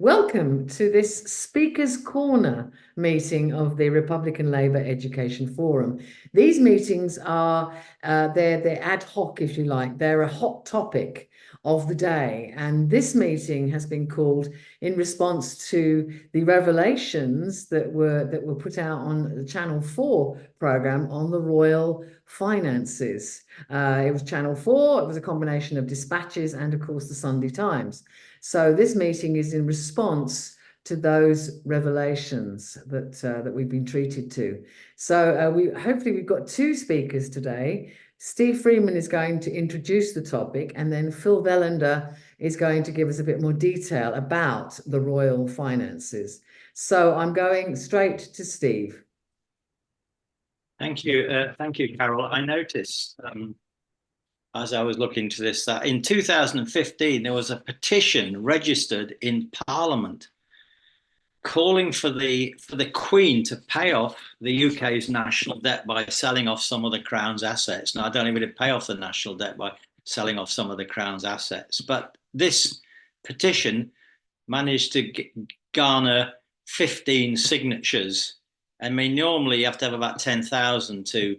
Welcome to this Speaker's Corner meeting of the Republican Labour Education Forum. These meetings are they're ad hoc, if you like. They're a hot topic of the day, and this meeting has been called in response to the revelations that were put out on the Channel 4 program on the royal finances. It was Channel 4. It was a combination of dispatches and, of course, the Sunday Times. So this meeting is in response to those revelations that we've been treated to. So we've got two speakers today. Steve Freeman is going to introduce the topic, and then Phil Vellender is going to give us a bit more detail about the royal finances. So I'm going straight to Steve. Thank you, Carol. I noticed as I was looking to this that in 2015 there was a petition registered in Parliament calling for the Queen to pay off the UK's national debt by selling off some of the Crown's assets. Now, I don't even pay off the national debt by selling off some of the Crown's assets, but this petition managed to garner 15 signatures. I mean, normally you have to have about 10,000 to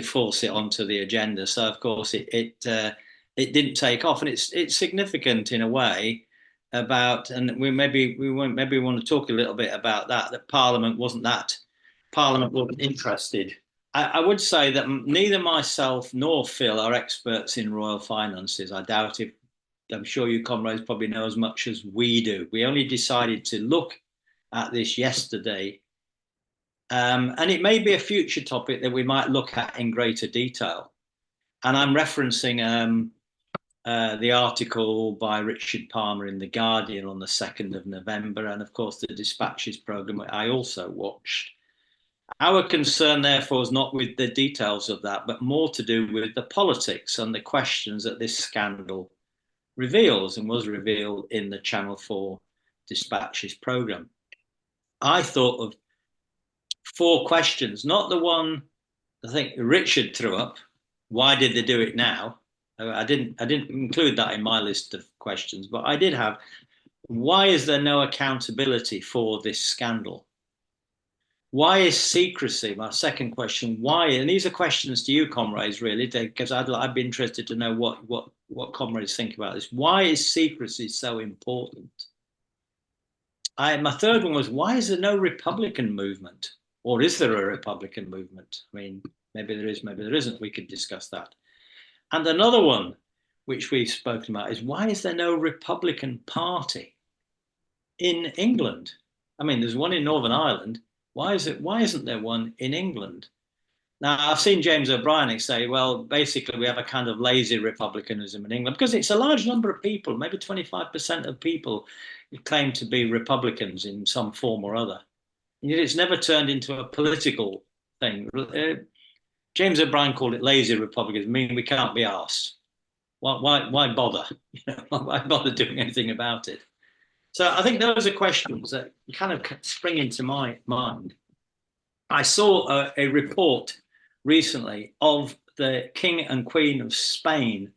force it onto the agenda. So of course it didn't take off, and it's significant in a way about, and we want to talk a little bit about that Parliament wasn't interested. I would say that neither myself nor Phil are experts in royal finances. I doubt if. I'm sure you comrades probably know as much as we do. We only decided to look at this yesterday. And it may be a future topic that we might look at in greater detail. And I'm referencing the article by Richard Palmer in The Guardian on the 2nd of November, and of course the Dispatches programme I also watched. Our concern, therefore, is not with the details of that, but more to do with the politics and the questions that this scandal reveals and was revealed in the Channel 4 Dispatches programme. I thought of 4 questions, not the one I think Richard threw up. Why did they do it now? I didn't include that in my list of questions, but I did have, why is there no accountability for this scandal? Why is secrecy? My second question, why? And these are questions to you, comrades, really, because I'd be interested to know what comrades think about this. Why is secrecy so important? My third one was, why is there no Republican movement? Or is there a Republican movement? I mean, maybe there is, maybe there isn't. We could discuss that. And another one, which we've spoken about, is why is there no Republican Party in England? I mean, there's one in Northern Ireland. Why isn't there one in England? Now, I've seen James O'Brien say, well, basically we have a kind of lazy republicanism in England because it's a large number of people, maybe 25% of people who claim to be Republicans in some form or other. And yet it's never turned into a political thing. James O'Brien called it lazy republicanism, meaning we can't be asked. Why bother? Why bother doing anything about it? So I think those are questions that kind of spring into my mind. I saw a report recently of the King and Queen of Spain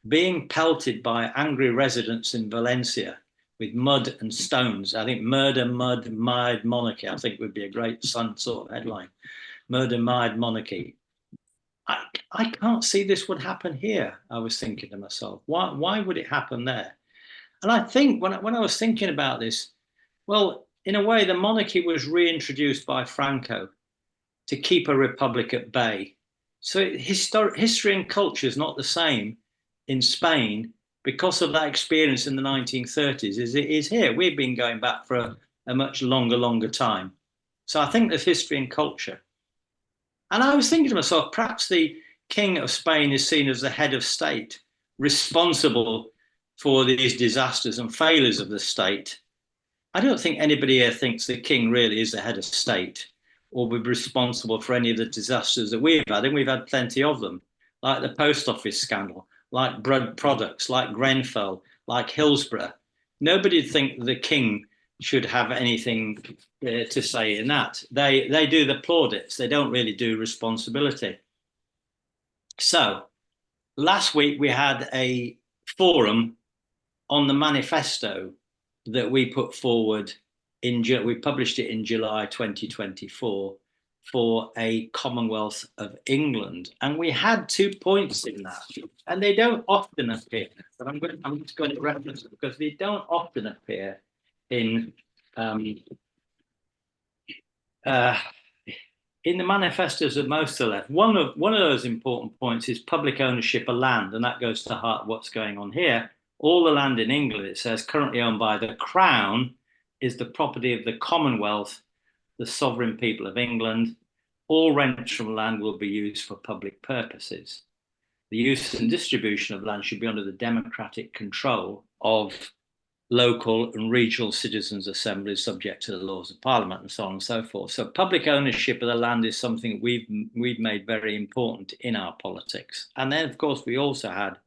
being pelted by angry residents in Valencia with mud and stones. I think murder, mud, mired monarchy, I think would be a great Sun sort of headline. Murder, mired monarchy. I can't see this would happen here, I was thinking to myself. Why would it happen there? And I think when I was thinking about this, well, in a way, the monarchy was reintroduced by Franco to keep a republic at bay. So history and culture is not the same in Spain because of that experience in the 1930s as it is here. We've been going back for a much longer time. So I think there's history and culture. And I was thinking to myself, perhaps the King of Spain is seen as the head of state, responsible for these disasters and failures of the state. I don't think anybody here thinks the king really is the head of state or will be responsible for any of the disasters that we've had. And we've had plenty of them, like the post office scandal, like Bread Products, like Grenfell, like Hillsborough. Nobody would think the king should have anything to say in that. They do the plaudits. They don't really do responsibility. So last week we had a forum on the manifesto that we put forward we published it in July 2024 for a Commonwealth of England, and we had 2 points in that, and they don't often appear. But I'm just going to reference them because they don't often appear in the manifestos of most of the left. One of those important points is public ownership of land, and that goes to the heart of what's going on here. All the land in England, it says, currently owned by the Crown, is the property of the Commonwealth, the sovereign people of England. All rents from land will be used for public purposes. The use and distribution of land should be under the democratic control of local and regional citizens' assemblies, subject to the laws of Parliament, and so on and so forth. So public ownership of the land is something we've made very important in our politics. And then, of course, we also had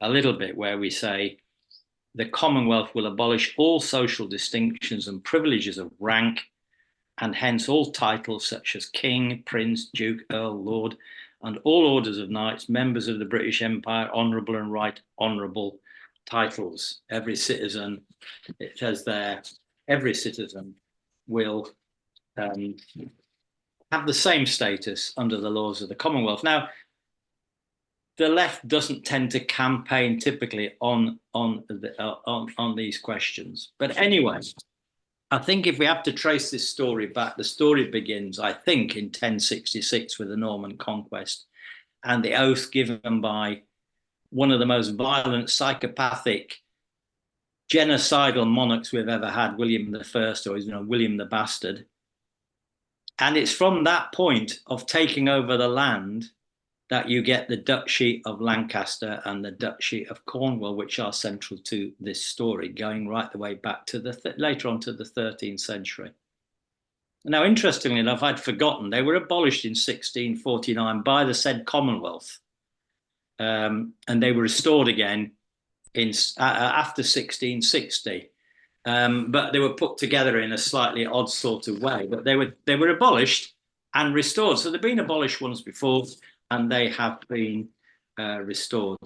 a little bit where we say the Commonwealth will abolish all social distinctions and privileges of rank, and hence all titles such as King, Prince, Duke, Earl, Lord, and all orders of knights, members of the British Empire, honourable and right honourable titles. Every citizen, it says there, every citizen will have the same status under the laws of the Commonwealth. Now, the left doesn't tend to campaign typically on these questions. But anyway, I think if we have to trace this story back, the story begins, I think, in 1066 with the Norman conquest and the oath given by one of the most violent, psychopathic, genocidal monarchs we've ever had, William I, or William the Bastard. And it's from that point of taking over the land that you get the Duchy of Lancaster and the Duchy of Cornwall, which are central to this story, going right the way back to later on to the 13th century. Now, interestingly enough, I'd forgotten, they were abolished in 1649 by the said Commonwealth, and they were restored again after 1660. But they were put together in a slightly odd sort of way. But they were abolished and restored. So they've been abolished once before, and they have been restored.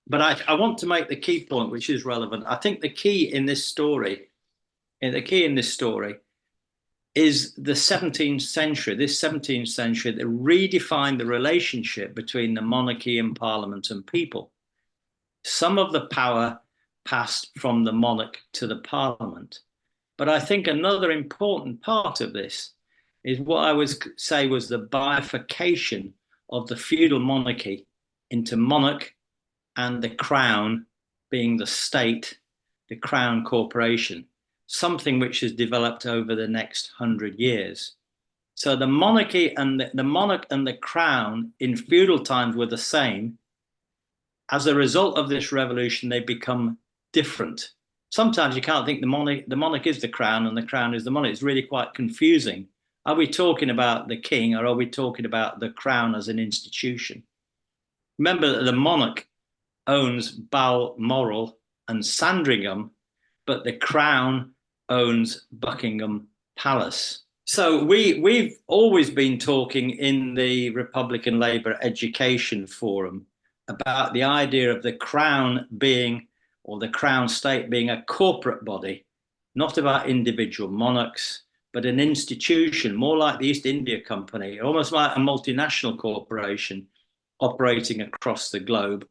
But I want to make the key point, which is relevant. I think the key in this story, is the 17th century. This 17th century that redefined the relationship between the monarchy and Parliament and people. Some of the power passed from the monarch to the Parliament. But I think another important part of this is what I would say was the bifurcation of the feudal monarchy into monarch and the crown being the state, the crown corporation, something which has developed over the next 100 years. So the monarchy and the monarch and the crown in feudal times were the same. As a result of this revolution, they become different. Sometimes you can't think the monarch is the crown and the crown is the monarch. It's really quite confusing. Are we talking about the king, or are we talking about the crown as an institution? Remember that the monarch owns Balmoral and Sandringham, but the crown owns Buckingham Palace. So we've always been talking in the Republican Labour Education Forum about the idea of the crown being, or the crown state being, a corporate body, not about individual monarchs, but an institution, more like the East India Company, almost like a multinational corporation operating across the globe.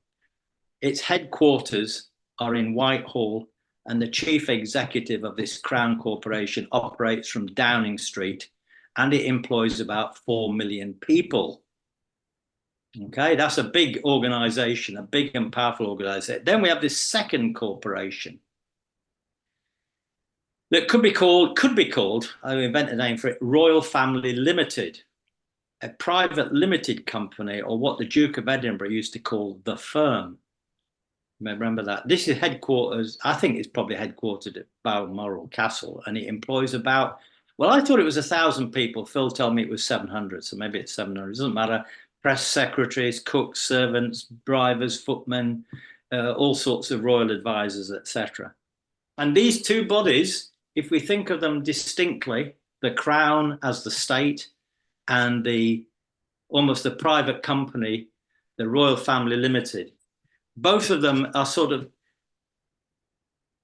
Its headquarters are in Whitehall, and the chief executive of this Crown Corporation operates from Downing Street, and it employs about 4 million people. Okay, that's a big organization, a big and powerful organization. Then we have this second corporation that could be called, I invented a name for it, Royal Family Limited, a private limited company, or what the Duke of Edinburgh used to call the firm. Remember that. This is headquarters, I think it's probably headquartered at Balmoral Castle, and it employs about, well, I thought it was 1,000 people. Phil told me it was 700, so maybe it's 700. It doesn't matter. Press secretaries, cooks, servants, drivers, footmen, all sorts of royal advisors, etc. And these two bodies, if we think of them distinctly, the Crown as the state and almost the private company, the Royal Family Limited, both of them are sort of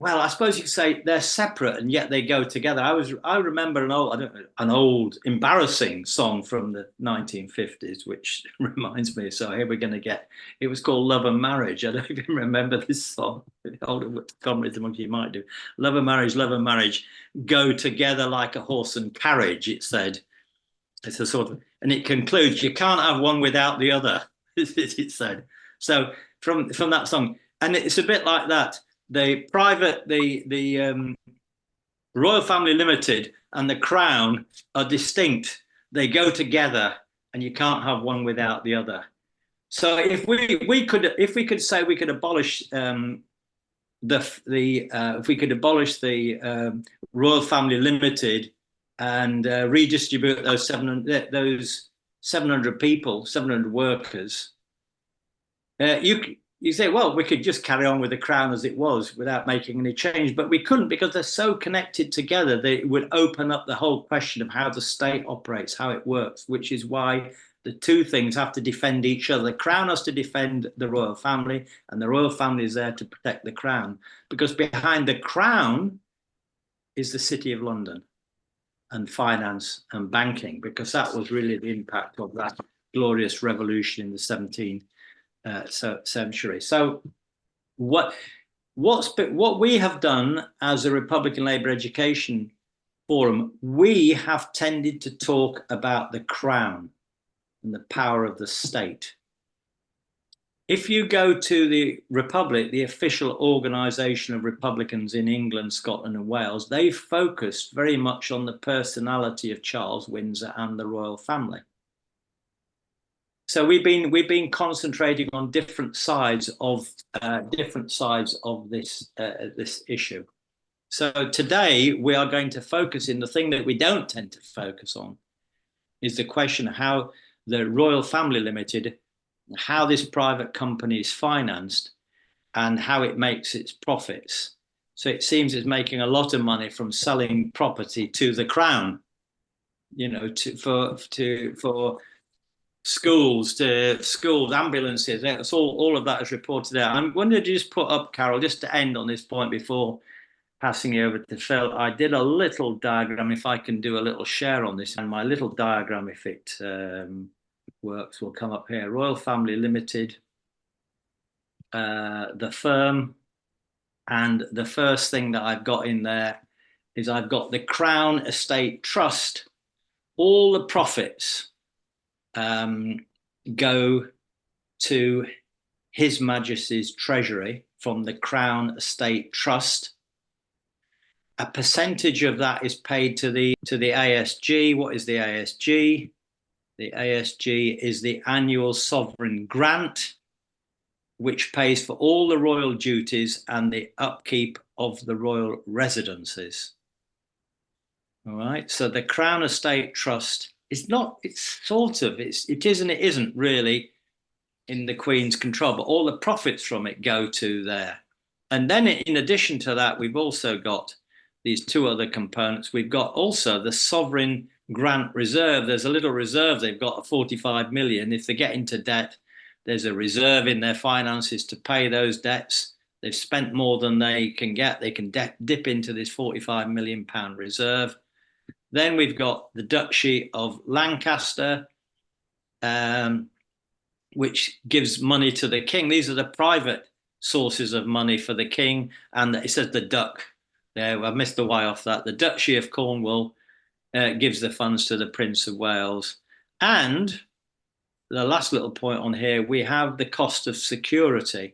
well, I suppose you could say they're separate and yet they go together. I remember an old embarrassing song from the 1950s, which reminds me. So here we're going to get. It was called "Love and Marriage." I don't even remember this song. Older comrades among you might do. Love and marriage, go together like a horse and carriage. It said. It's a sort of, and it concludes, you can't have one without the other. It said. So from that song, and it's a bit like that. The Royal Family Limited and the Crown are distinct. They go together, and you can't have one without the other. So if we could say we could abolish if we could abolish the Royal Family Limited and redistribute those 700 people, 700 workers, you say, well, we could just carry on with the Crown as it was without making any change, but we couldn't because they're so connected together. They would open up the whole question of how the state operates, how it works, which is why the two things have to defend each other. The Crown has to defend the royal family, and the royal family is there to protect the Crown, because behind the Crown is the City of London and finance and banking, because that was really the impact of that glorious revolution in the 17th century. So what we have done as a Republican Labour Education Forum, we have tended to talk about the Crown and the power of the state. If you go to the Republic, the official organisation of Republicans in England, Scotland and Wales, they focused very much on the personality of Charles Windsor and the royal family. So we've been concentrating on different sides of this issue. So today we are going to focus in the thing that we don't tend to focus on is the question of how the Royal Family Limited, how this private company is financed and how it makes its profits. So it seems it's making a lot of money from selling property to the Crown, you know, for schools, ambulances. That's all of that is reported out. I'm going to just put up, Carol, just to end on this point before passing you over to Phil. I did a little diagram, if I can do a little share on this, and my little diagram, if it works, will come up here. Royal Family Limited, the firm, and the first thing that I've got in there is I've got the Crown Estate Trust. All the profits go to His Majesty's Treasury from the Crown Estate Trust. A percentage of that is paid to the ASG. What is the ASG? The ASG is the annual sovereign grant, which pays for all the royal duties and the upkeep of the royal residences. All right. So the Crown Estate Trust is not, it is and it isn't really in the Queen's control, but all the profits from it go to there. And then in addition to that, we've also got these two other components. We've got also the sovereign grant reserve. There's a little reserve they've got of 45 million. If they get into debt, there's a reserve in their finances to pay those debts. They've spent more than they can get. They can dip into this 45 million pound reserve. Then we've got the Duchy of Lancaster, which gives money to the king. These are the private sources of money for the king. And it says the Duck there. I missed the Y off that. The Duchy of Cornwall gives the funds to the Prince of Wales. And the last little point on here, we have the cost of security.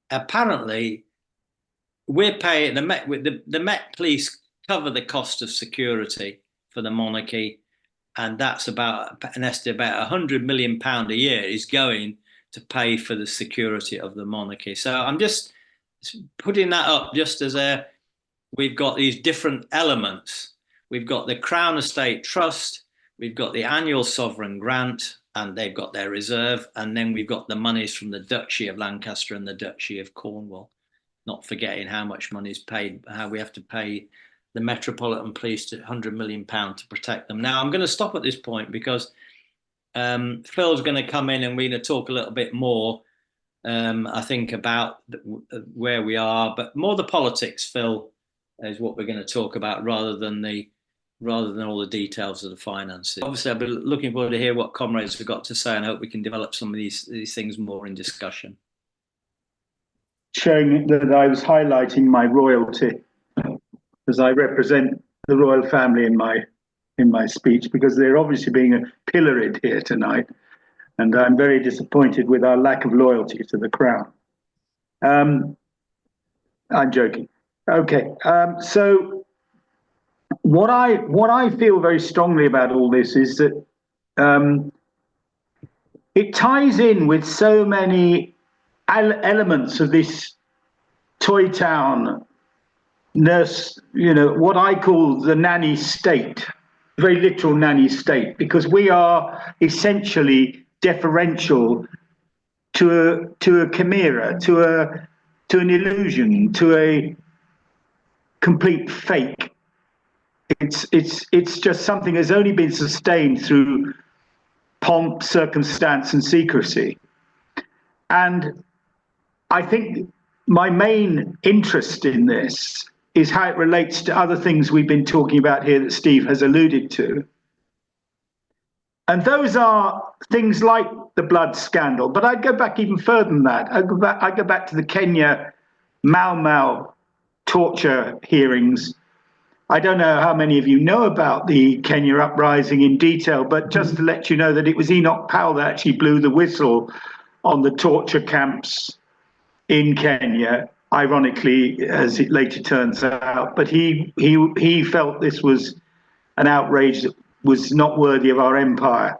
Apparently, we're paying, the Met Police cover the cost of security for the monarchy, and that's about an estimate about 100 million pound a year is going to pay for the security of the monarchy. So I'm just putting that up just as we've got these different elements. We've got the Crown Estate Trust, we've got the annual sovereign grant, and they've got their reserve, and then we've got the monies from the Duchy of Lancaster and the Duchy of Cornwall, not forgetting how much money is paid, how we have to pay the Metropolitan Police to £100 million to protect them. Now, I'm going to stop at this point because Phil's going to come in and we're going to talk a little bit more I think, about where we are, but more the politics, Phil, is what we're going to talk about rather than all the details of the finances. Obviously, I've been looking forward to hear what comrades have got to say, and I hope we can develop some of these things more in discussion. Showing that I was highlighting my royalty, as I represent the royal family in my speech, because they're obviously being pilloried here tonight, and I'm very disappointed with our lack of loyalty to the crown. I'm joking. Okay, so what I feel very strongly about all this is that it ties in with so many elements of this toy town nurse, what I call the nanny state, very literal nanny state, because we are essentially deferential to a chimera, to an illusion, to a complete fake. It's just something that's only been sustained through pomp, circumstance, and secrecy. And I think my main interest in this is how it relates to other things we've been talking about here that Steve has alluded to. And those are things like the blood scandal. But I'd go back even further than that. I'd go back to the Kenya Mau Mau torture hearings. I don't know how many of you know about the Kenya uprising in detail, but just to let you know that it was Enoch Powell that actually blew the whistle on the torture camps in Kenya, ironically, as it later turns out. But he felt this was an outrage that was not worthy of our empire.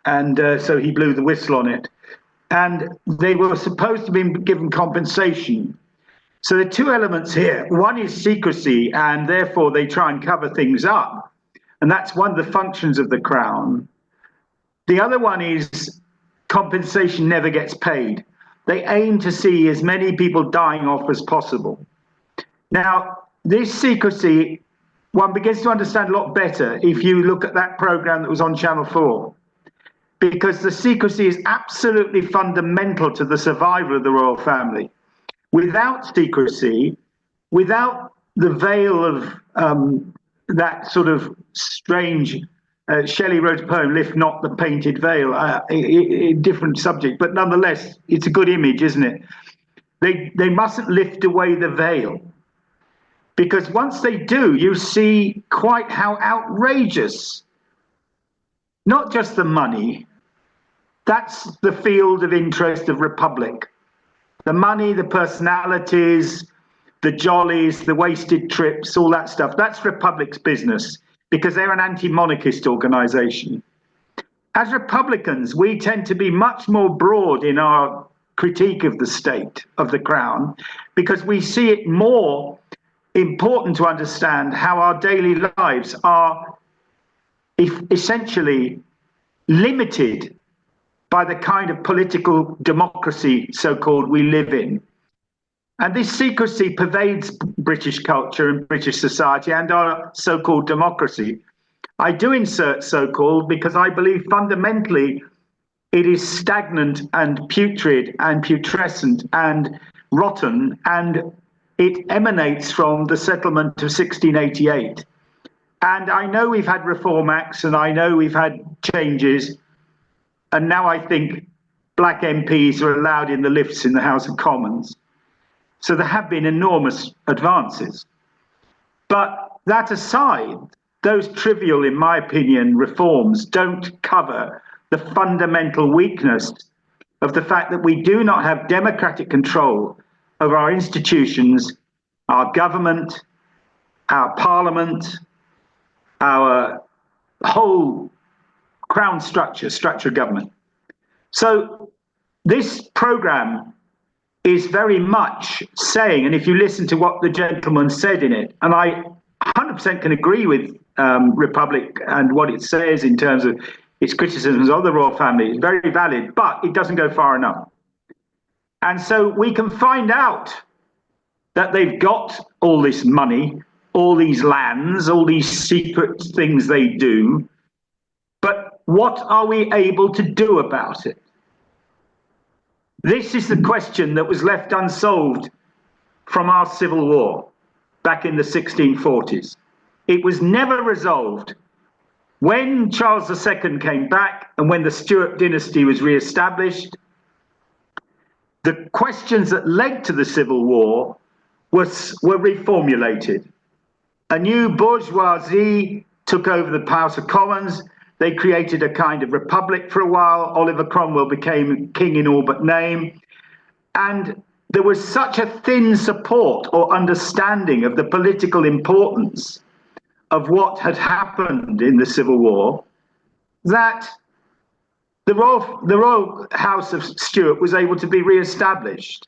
And so he blew the whistle on it. And they were supposed to be given compensation. So there are two elements here. One is secrecy, and therefore they try and cover things up. And that's one of the functions of the crown. The other one is compensation never gets paid. They aim to see as many people dying off as possible. Now, this secrecy, one begins to understand a lot better if you look at that program that was on Channel 4, because the secrecy is absolutely fundamental to the survival of the royal family. Without secrecy, without the veil of that sort of strange, Shelley wrote a poem, Lift Not the Painted Veil, a different subject, but nonetheless, it's a good image, isn't it? They mustn't lift away the veil, because once they do, you see quite how outrageous, not just the money, that's the field of interest of Republic. The money, the personalities, the jollies, the wasted trips, all that stuff, that's Republic's business, because they're an anti-monarchist organization. As Republicans, we tend to be much more broad in our critique of the state, of the crown, because we see it more important to understand how our daily lives are essentially limited by the kind of political democracy, so-called, we live in. And this secrecy pervades British culture and British society and our so-called democracy. I do insert so-called because I believe fundamentally it is stagnant and putrid and putrescent and rotten, and it emanates from the settlement of 1688. And I know we've had Reform Acts and I know we've had changes, and now I think black MPs are allowed in the lifts in the House of Commons. So there have been enormous advances. But that aside, those trivial, in my opinion, reforms don't cover the fundamental weakness of the fact that we do not have democratic control over our institutions, our government, our parliament, our whole crown structure of government. So this program is very much saying, and if you listen to what the gentleman said in it, and I 100% can agree with Republic and what it says in terms of its criticisms of the royal family, it's very valid, but it doesn't go far enough. And so we can find out that they've got all this money, all these lands, all these secret things they do, but what are we able to do about it? This is the question that was left unsolved from our civil war back in the 1640s. It was never resolved. When Charles II came back and when the Stuart dynasty was re-established, the questions that led to the Civil War were reformulated. A new bourgeoisie took over the House of Commons. They created a kind of republic for a while. Oliver Cromwell became king in all but name. And there was such a thin support or understanding of the political importance of what had happened in the Civil War that the royal House of Stuart was able to be re-established.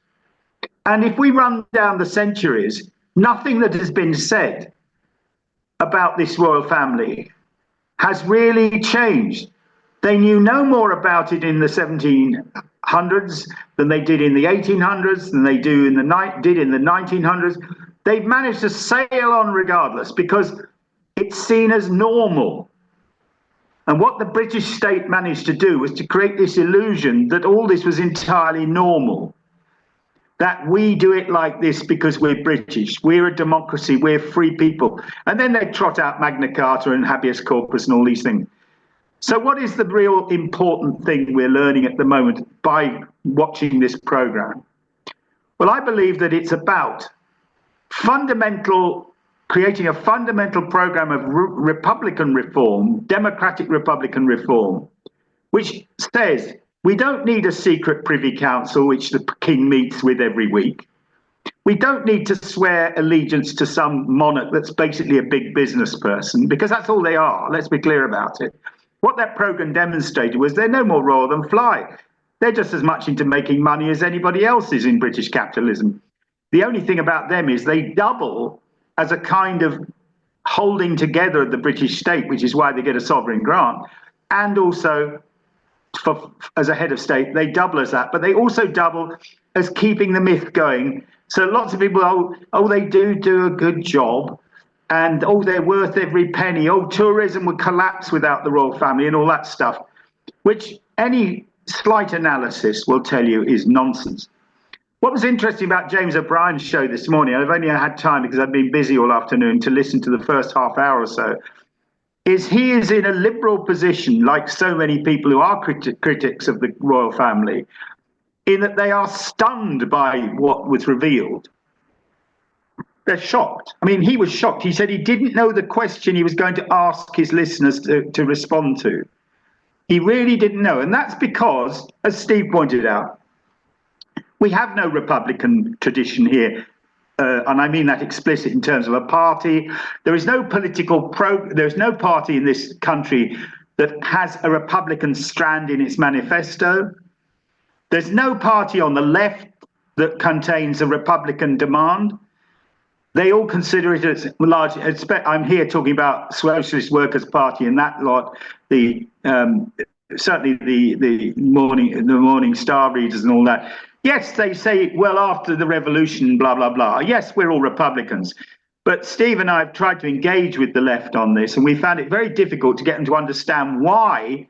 And if we run down the centuries, nothing that has been said about this royal family has really changed. They knew no more about it in the 1700s than they did in the 1800s, than they did in the 1900s. They've managed to sail on regardless because it's seen as normal. And what the British state managed to do was to create this illusion that all this was entirely normal. That we do it like this because we're British, we're a democracy, we're free people. And then they trot out Magna Carta and habeas corpus and all these things. So what is the real important thing we're learning at the moment by watching this program? Well, I believe that it's about creating a fundamental program of Republican reform, democratic Republican reform, which says we don't need a secret Privy Council which the king meets with every week. We don't need to swear allegiance to some monarch that's basically a big business person, because that's all they are. Let's be clear about it. What that program demonstrated was they're no more royal than fly. They're just as much into making money as anybody else is in British capitalism. The only thing about them is they double as a kind of holding together of the British state, which is why they get a sovereign grant, and also as a head of state, they double as that, but they also double as keeping the myth going. So lots of people, they do a good job, and they're worth every penny. Tourism would collapse without the royal family and all that stuff, which any slight analysis will tell you is nonsense. What was interesting about James O'Brien's show this morning, I've only had time because I've been busy all afternoon to listen to the first half hour or so, is he is in a liberal position, like so many people who are critics of the royal family, in that they are stunned by what was revealed. They're shocked. I mean, he was shocked. He said he didn't know the question he was going to ask his listeners to respond to. He really didn't know. And that's because, as Steve pointed out, we have no Republican tradition here, and I mean that explicit in terms of a party. There is no there's no party in this country that has a Republican strand in its manifesto. There's no party on the left that contains a Republican demand. They all consider it as large. I'm here talking about Socialist Workers' Party and that lot. Certainly the Morning Star readers and all that. Yes, they say, well, after the revolution, blah, blah, blah. Yes, we're all Republicans. But Steve and I have tried to engage with the left on this, and we found it very difficult to get them to understand why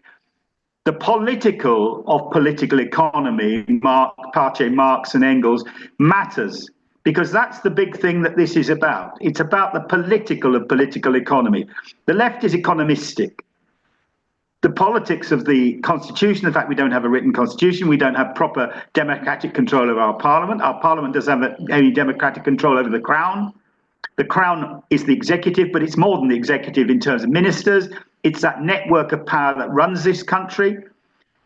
the political of political economy, Marx and Engels, matters. Because that's the big thing that this is about. It's about the political of political economy. The left is economistic. The politics of the constitution, the fact we don't have a written constitution, we don't have proper democratic control of our parliament. Our parliament doesn't have any democratic control over the crown. The crown is the executive, but it's more than the executive in terms of ministers. It's that network of power that runs this country.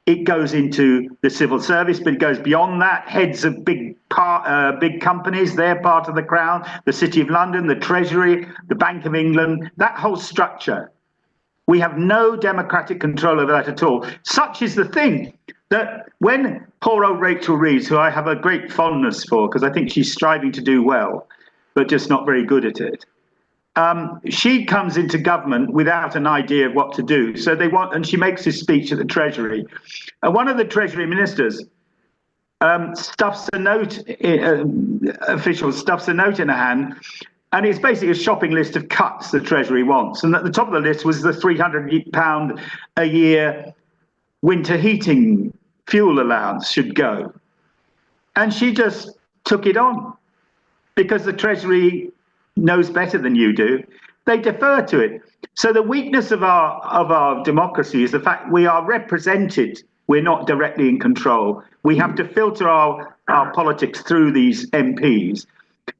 It goes into the civil service, but it goes beyond that. Heads of big companies, they're part of the crown. The City of London, the Treasury, the Bank of England, that whole structure. We have no democratic control over that at all. Such is the thing that when poor old Rachel Reeves, who I have a great fondness for, because I think she's striving to do well, but just not very good at it, she comes into government without an idea of what to do. So and she makes this speech at the Treasury. One of the Treasury ministers stuffs a note in her hand, and it's basically a shopping list of cuts the Treasury wants. And at the top of the list was the £300 a year winter heating fuel allowance should go. And she just took it on because the Treasury knows better than you do. They defer to it. So the weakness of our democracy is the fact we are represented. We're not directly in control. We have to filter our politics through these MPs.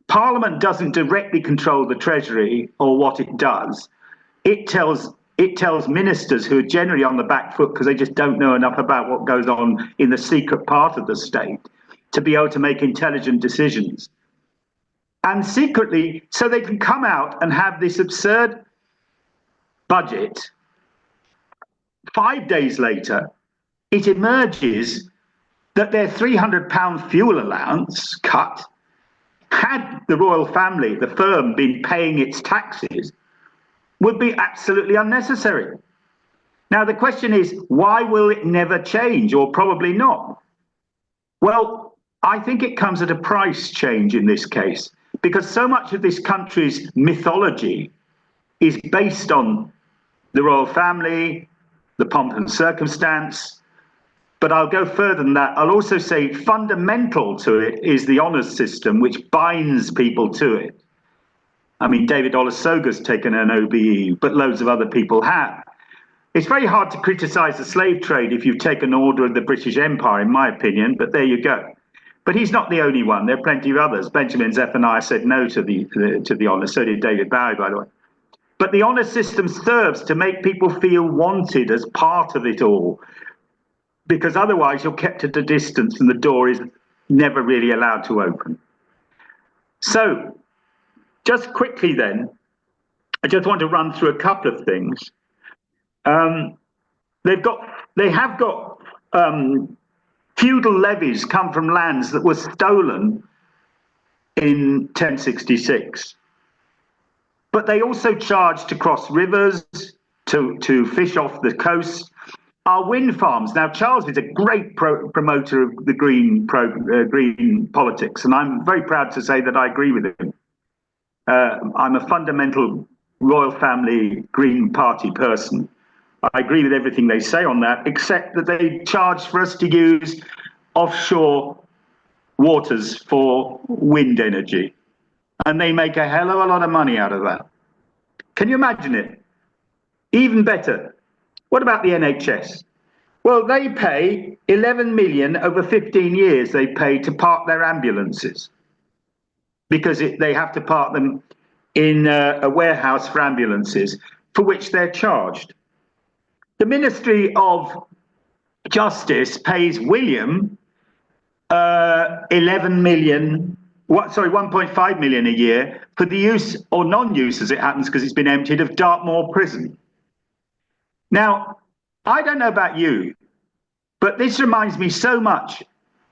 Parliament doesn't directly control the Treasury or what it does. It tells ministers who are generally on the back foot because they just don't know enough about what goes on in the secret part of the state to be able to make intelligent decisions. And secretly, so they can come out and have this absurd budget. 5 days later, it emerges that their £300 fuel allowance cut, had the royal family, the firm, been paying its taxes, would be absolutely unnecessary. Now, the question is, why will it never change, or probably not? Well, I think it comes at a price change in this case, because so much of this country's mythology is based on the royal family, the pomp and circumstance. But I'll go further than that. I'll also say fundamental to it is the honours system, which binds people to it. I mean, David Olusoga's taken an OBE, but loads of other people have. It's very hard to criticise the slave trade if you've taken order of the British Empire, in my opinion, but there you go. But he's not the only one. There are plenty of others. Benjamin Zephaniah said no to the honours. So did David Bowie, by the way. But the honours system serves to make people feel wanted as part of it all, because otherwise you're kept at a distance and the door is never really allowed to open. So, just quickly then, I just want to run through a couple of things. They have got feudal levies come from lands that were stolen in 1066. But they also charge to cross rivers, to fish off the coast. Our wind farms. Now, Charles is a great promoter of the green politics, and I'm very proud to say that I agree with him. I'm a fundamental royal family Green Party person. I agree with everything they say on that, except that they charge for us to use offshore waters for wind energy. And they make a hell of a lot of money out of that. Can you imagine it? Even better. What about the NHS? Well, they pay 11 million over 15 years. They pay to park their ambulances because they have to park them in a warehouse for ambulances for which they're charged. The Ministry of Justice pays William 1.5 million a year for the use or non-use, as it happens, because it's been emptied, of Dartmoor Prison. Now, I don't know about you, but this reminds me so much.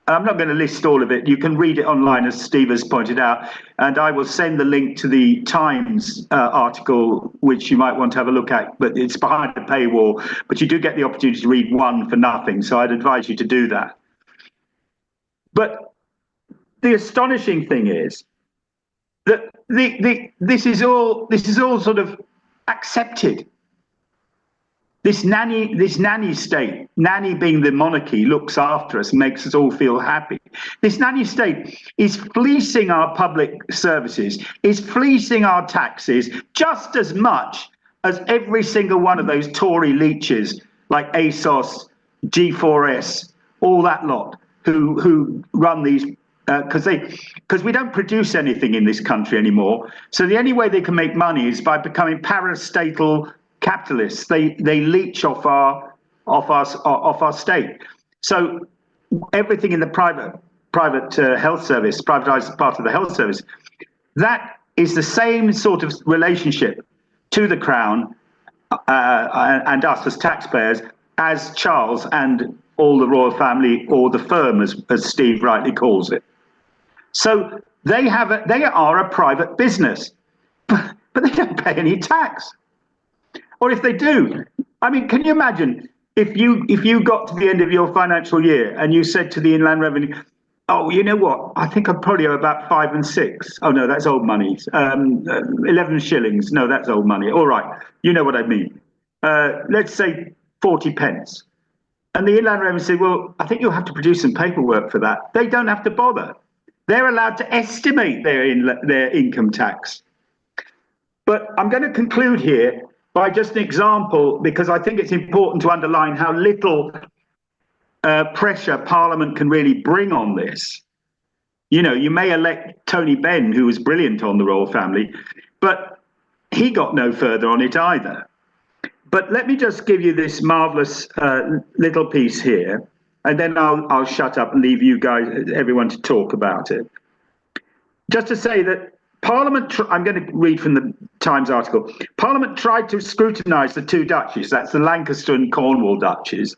I'm not going to list all of it. You can read it online, as Steve has pointed out, and I will send the link to the Times article, which you might want to have a look at, but it's behind a paywall, but you do get the opportunity to read one for nothing, so I'd advise you to do that. But the astonishing thing is that this is all sort of accepted. This nanny state, nanny being the monarchy, looks after us, makes us all feel happy. This nanny state is fleecing our public services, is fleecing our taxes just as much as every single one of those Tory leeches like ASOS, G4S, all that lot who run these. Because we don't produce anything in this country anymore. So the only way they can make money is by becoming parastatal capitalists. They leech off our state. So everything in the private health service, privatized part of the health service, that is the same sort of relationship to the Crown and us as taxpayers as Charles and all the royal family, or the firm, as Steve rightly calls it. So they are a private business, but they don't pay any tax. Or if they do, I mean, can you imagine if you got to the end of your financial year and you said to the Inland Revenue, oh, you know what, I think I probably owe about 5 and 6. Oh, no, that's old money. 11 shillings. No, that's old money. All right. You know what I mean. Let's say 40 pence. And the Inland Revenue said, well, I think you'll have to produce some paperwork for that. They don't have to bother. They're allowed to estimate their income tax. But I'm going to conclude here by just an example, because I think it's important to underline how little pressure Parliament can really bring on this. You know, you may elect Tony Benn, who was brilliant on the royal family, but he got no further on it either. But let me just give you this marvelous little piece here, and then I'll shut up and leave you guys, everyone, to talk about it. Just to say that Parliament, I'm going to read from the Times article. Parliament tried to scrutinise the two duchies, that's the Lancaster and Cornwall duchies.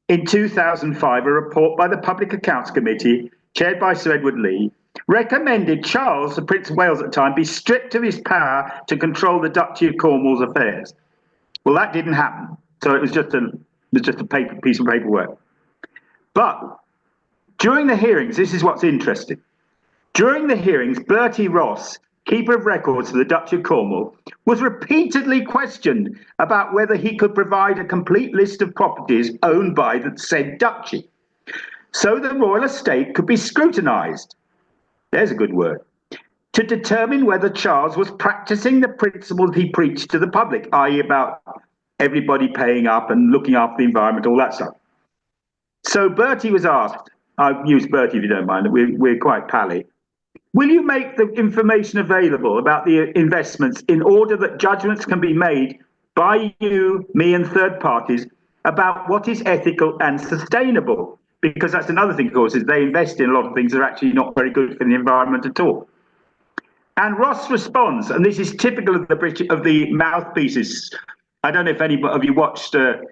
In 2005, a report by the Public Accounts Committee, chaired by Sir Edward Lee, recommended Charles, the Prince of Wales at the time, be stripped of his power to control the Duchy of Cornwall's affairs. Well, that didn't happen. So it was just a piece of paperwork. But during the hearings, this is what's interesting. During the hearings, Bertie Ross, Keeper of Records for the Duchy of Cornwall, was repeatedly questioned about whether he could provide a complete list of properties owned by the said duchy, so the royal estate could be scrutinised. There's a good word. To determine whether Charles was practicing the principles he preached to the public, i.e. about everybody paying up and looking after the environment, all that stuff. So Bertie was asked, I've used Bertie if you don't mind, we're quite pally. Will you make the information available about the investments in order that judgments can be made by you, me and third parties about what is ethical and sustainable? Because that's another thing, of course, is they invest in a lot of things that are actually not very good for the environment at all. And Ross responds, and this is typical of the mouthpieces. I don't know if any of you watched Sir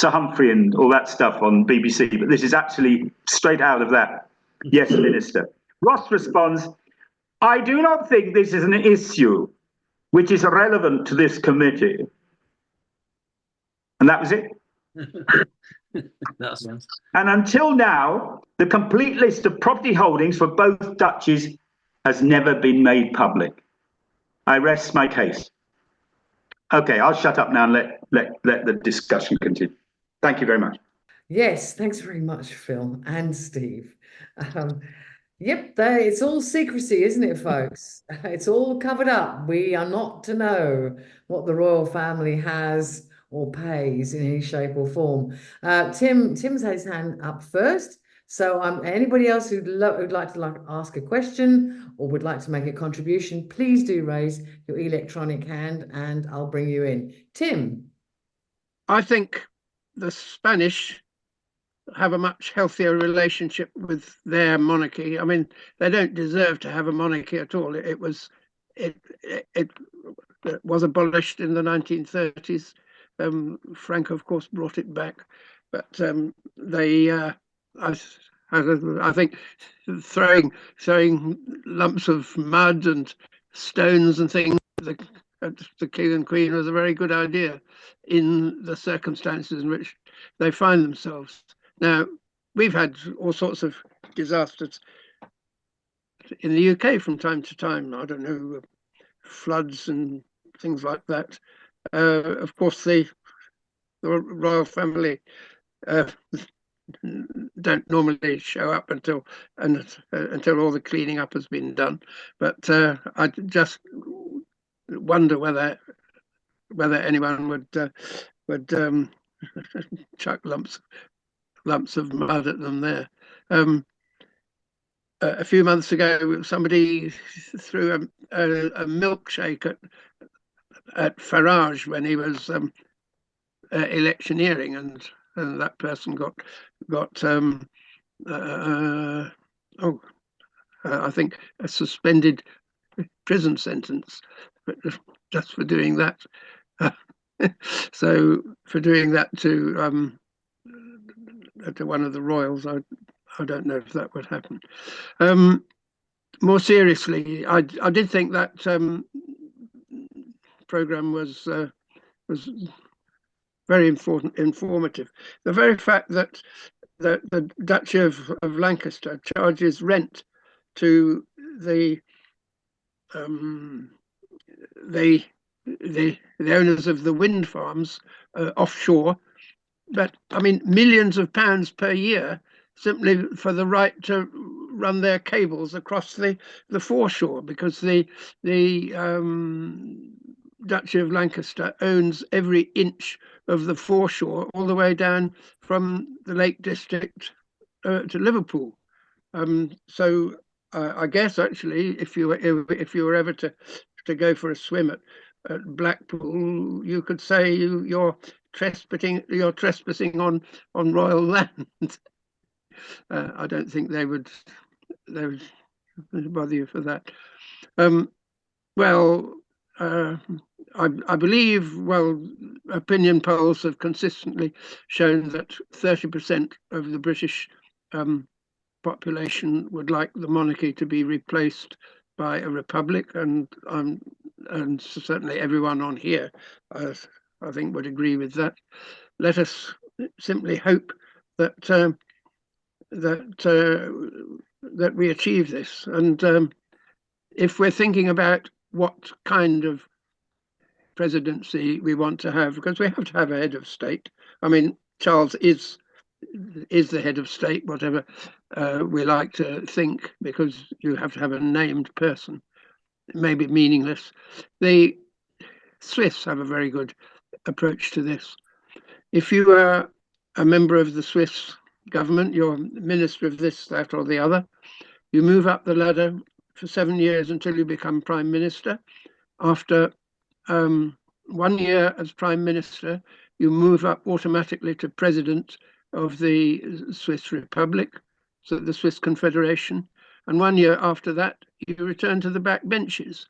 Humphrey and all that stuff on BBC, but this is actually straight out of that. Yes, Minister. Ross responds, I do not think this is an issue which is relevant to this committee. And that was it. That's nice. And until now, the complete list of property holdings for both duchies has never been made public. I rest my case. Okay, I'll shut up now and let the discussion continue. Thank you very much. Yes, thanks very much, Phil and Steve. Yep, it's all secrecy, isn't it, folks? It's all covered up. We are not to know what the royal family has or pays in any shape or form. Tim's had his hand up first. So anybody else who'd like to ask a question or would like to make a contribution, please do raise your electronic hand and I'll bring you in. Tim. I think the Spanish have a much healthier relationship with their monarchy. I mean, they don't deserve to have a monarchy at all. It was abolished in the 1930s. Franco, of course, brought it back, but I think throwing lumps of mud and stones and things at the king and queen was a very good idea in the circumstances in which they find themselves. Now, we've had all sorts of disasters in the UK from time to time. I don't know, floods and things like that. Of course, the royal family don't normally show up until all the cleaning up has been done. But I just wonder whether anyone would chuck lumps of mud at them there. A few months ago, somebody threw a milkshake at Farage when he was electioneering, and that person got I think a suspended prison sentence just for doing that. So for doing that to one of the royals, I don't know if that would happen. More seriously, I did think that program was very informative. The very fact that the Duchy of Lancaster charges rent to the owners of the wind farms offshore but I mean, millions of pounds per year simply for the right to run their cables across the foreshore, because the Duchy of Lancaster owns every inch of the foreshore all the way down from the Lake District to Liverpool. So I guess actually, if you were ever to go for a swim at Blackpool, you could say you're trespassing on royal land. I don't think they would bother you for that. Well, I believe, opinion polls have consistently shown that 30% of the British population would like the monarchy to be replaced by a republic, and certainly everyone on here, I think, would agree with that. Let us simply hope that that we achieve this. And if we're thinking about what kind of presidency we want to have, because we have to have a head of state. I mean, Charles is the head of state, whatever we like to think, because you have to have a named person. It may be meaningless. The Swiss have a very good approach to this. If you are a member of the Swiss government, you're minister of this, that, or the other, you move up the ladder for 7 years until you become prime minister. After 1 year as prime minister, you move up automatically to president of the Swiss Republic, so the Swiss Confederation. And 1 year after that, you return to the back benches.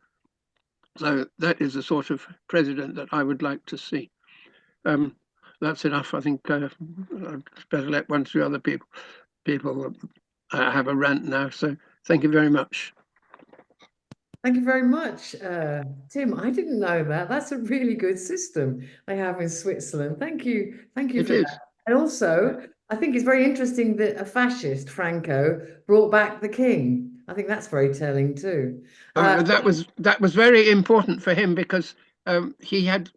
So that is the sort of president that I would like to see. That's enough. I think I'd better let 1 or 2 other people have a rant now. So thank you very much. Thank you very much, Tim. I didn't know that. That's a really good system they have in Switzerland. Thank you for that. And also, I think it's very interesting that a fascist, Franco, brought back the king. I think that's very telling too. That was very important for him, because he had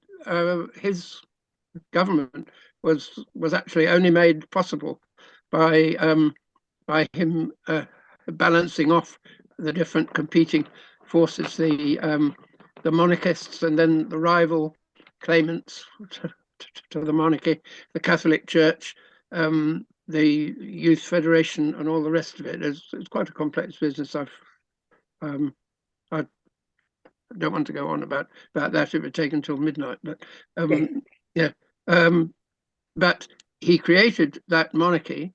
his government was actually only made possible by him balancing off the different competing forces, the monarchists, and then the rival claimants to the monarchy, the Catholic Church, the Youth Federation, and all the rest of it. It's quite a complex business. I don't want to go on about that. It would take until midnight, but yeah. But he created that monarchy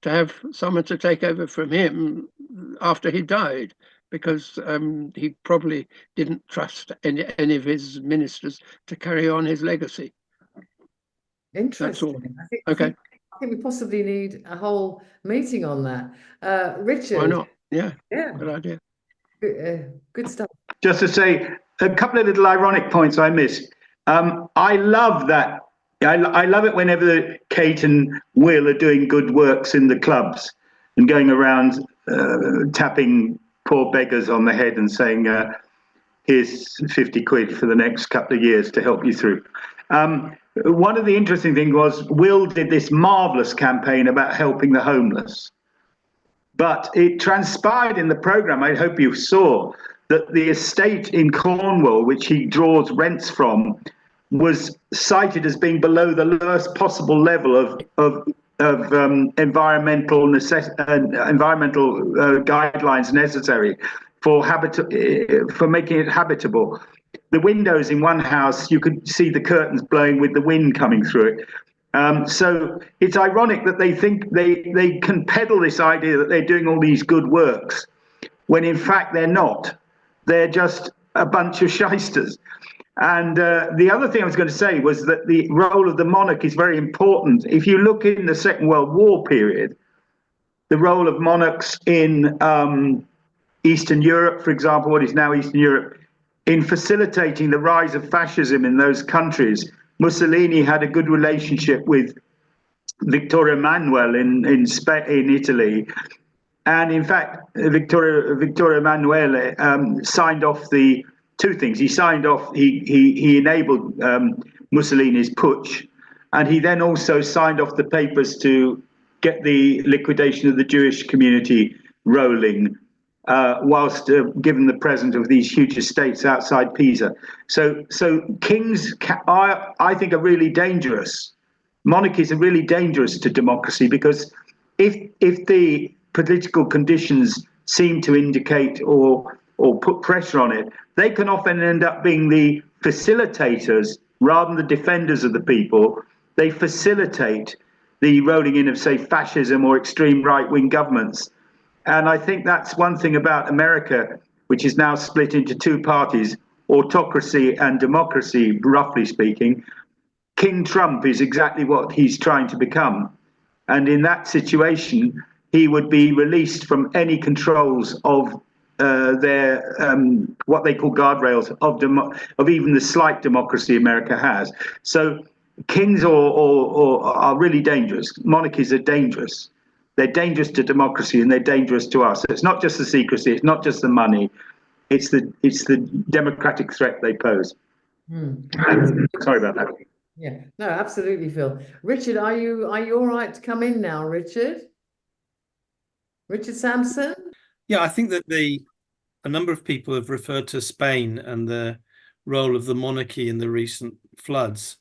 to have someone to take over from him after he died, because he probably didn't trust any of his ministers to carry on his legacy. Interesting. I think we possibly need a whole meeting on that. Richard. Why not? Yeah. Good idea. Good stuff. Just to say a couple of little ironic points I missed. I love that. I love it whenever Kate and Will are doing good works in the clubs and going around tapping poor beggars on the head and saying, here's 50 quid for the next couple of years to help you through. One of the interesting things was Will did this marvelous campaign about helping the homeless. But it transpired in the programme, I hope you saw, that the estate in Cornwall, which he draws rents from, was cited as being below the lowest possible level of environmental guidelines necessary for making it habitable. The windows in one house, you could see the curtains blowing with the wind coming through it. So it's ironic that they think they can peddle this idea that they're doing all these good works, when in fact they're not. They're just a bunch of shysters. And the other thing I was going to say was that the role of the monarch is very important. If you look in the Second World War period, the role of monarchs in Eastern Europe, for example, what is now Eastern Europe, in facilitating the rise of fascism in those countries, Mussolini had a good relationship with Vittorio Emanuele in Italy. And in fact, Vittorio Emanuele signed off the two things. He signed off, he enabled Mussolini's putsch, And he then also signed off the papers to get the liquidation of the Jewish community rolling, whilst given the present of these huge estates outside Pisa. So kings, I think, are really dangerous. Monarchies are really dangerous to democracy, because if the political conditions seem to indicate or put pressure on it, they can often end up being the facilitators rather than the defenders of the people. They facilitate the rolling in of, say, fascism or extreme right-wing governments. And I think that's one thing about America, which is now split into two parties, autocracy and democracy, roughly speaking. King Trump is exactly what he's trying to become. And in that situation, he would be released from any controls of their what they call guardrails of even the slight democracy America has. So kings are really dangerous. Monarchies are dangerous. They're dangerous to democracy, and they're dangerous to us. It's not just the secrecy, it's not just the money, it's the democratic threat they pose. Sorry about that. Yeah, no, absolutely, Phil. Richard, are you all right to come in now, Richard? Richard Sampson? Yeah, I think that a number of people have referred to Spain and the role of the monarchy in the recent floods.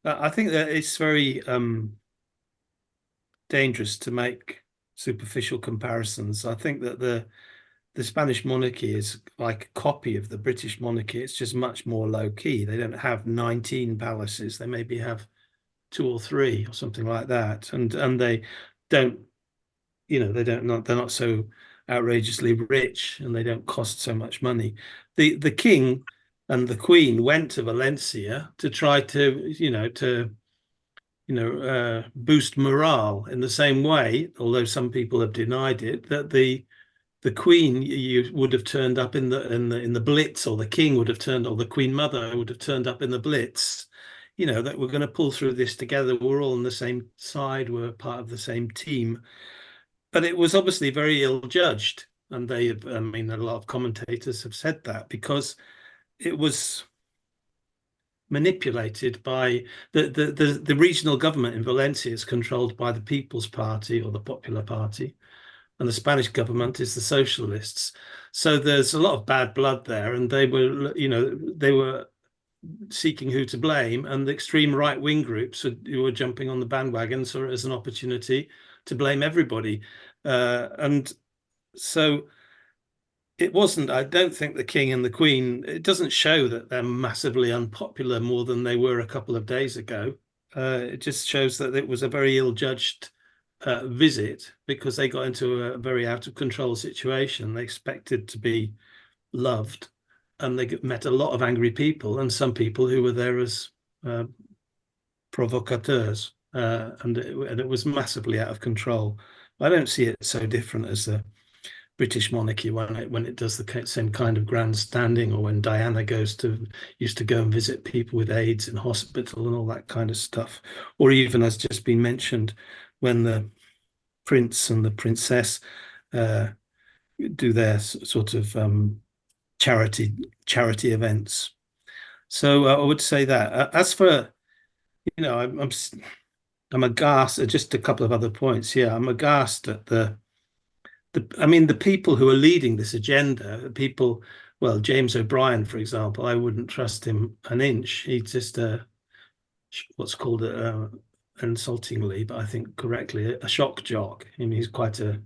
I think that it's very dangerous to make superficial comparisons. I think that the Spanish monarchy is like a copy of the British monarchy. It's just much more low key. They don't have 19 palaces. They maybe have 2 or 3 or something like that. And they don't, they're not so outrageously rich, and they don't cost so much money. The king and the queen went to Valencia to try to boost morale in the same way, although some people have denied it, that the queen would have turned up in the Blitz, or the king would have turned, or the queen mother would have turned up in the Blitz. That we're going to pull through this together. We're all on the same side. We're part of the same team. But it was obviously very ill judged, and a lot of commentators have said that, because it was manipulated by the regional government in Valencia is controlled by the People's Party, or the Popular Party, and the Spanish government is the Socialists. So there's a lot of bad blood there, and they were seeking who to blame, and the extreme right-wing groups who were jumping on the bandwagon saw it as an opportunity to blame everybody. And so it wasn't, I don't think the king and the queen, it doesn't show that they're massively unpopular more than they were a couple of days ago. It just shows that it was a very ill-judged visit, because they got into a very out of control situation. They expected to be loved, and they met a lot of angry people, and some people who were there as provocateurs, and it was massively out of control. I don't see it so different as the British monarchy when it does the same kind of grandstanding, or when Diana used to go and visit people with AIDS in hospital and all that kind of stuff, or even, as just been mentioned, when the prince and the princess do their sort of charity events. So I would say that. As for, I'm aghast at just a couple of other points. Yeah, I'm aghast at the people who are leading this agenda. People, well, James O'Brien, for example, I wouldn't trust him an inch. He's just what's called insultingly, but I think correctly, a shock jock. I mean, he's quite a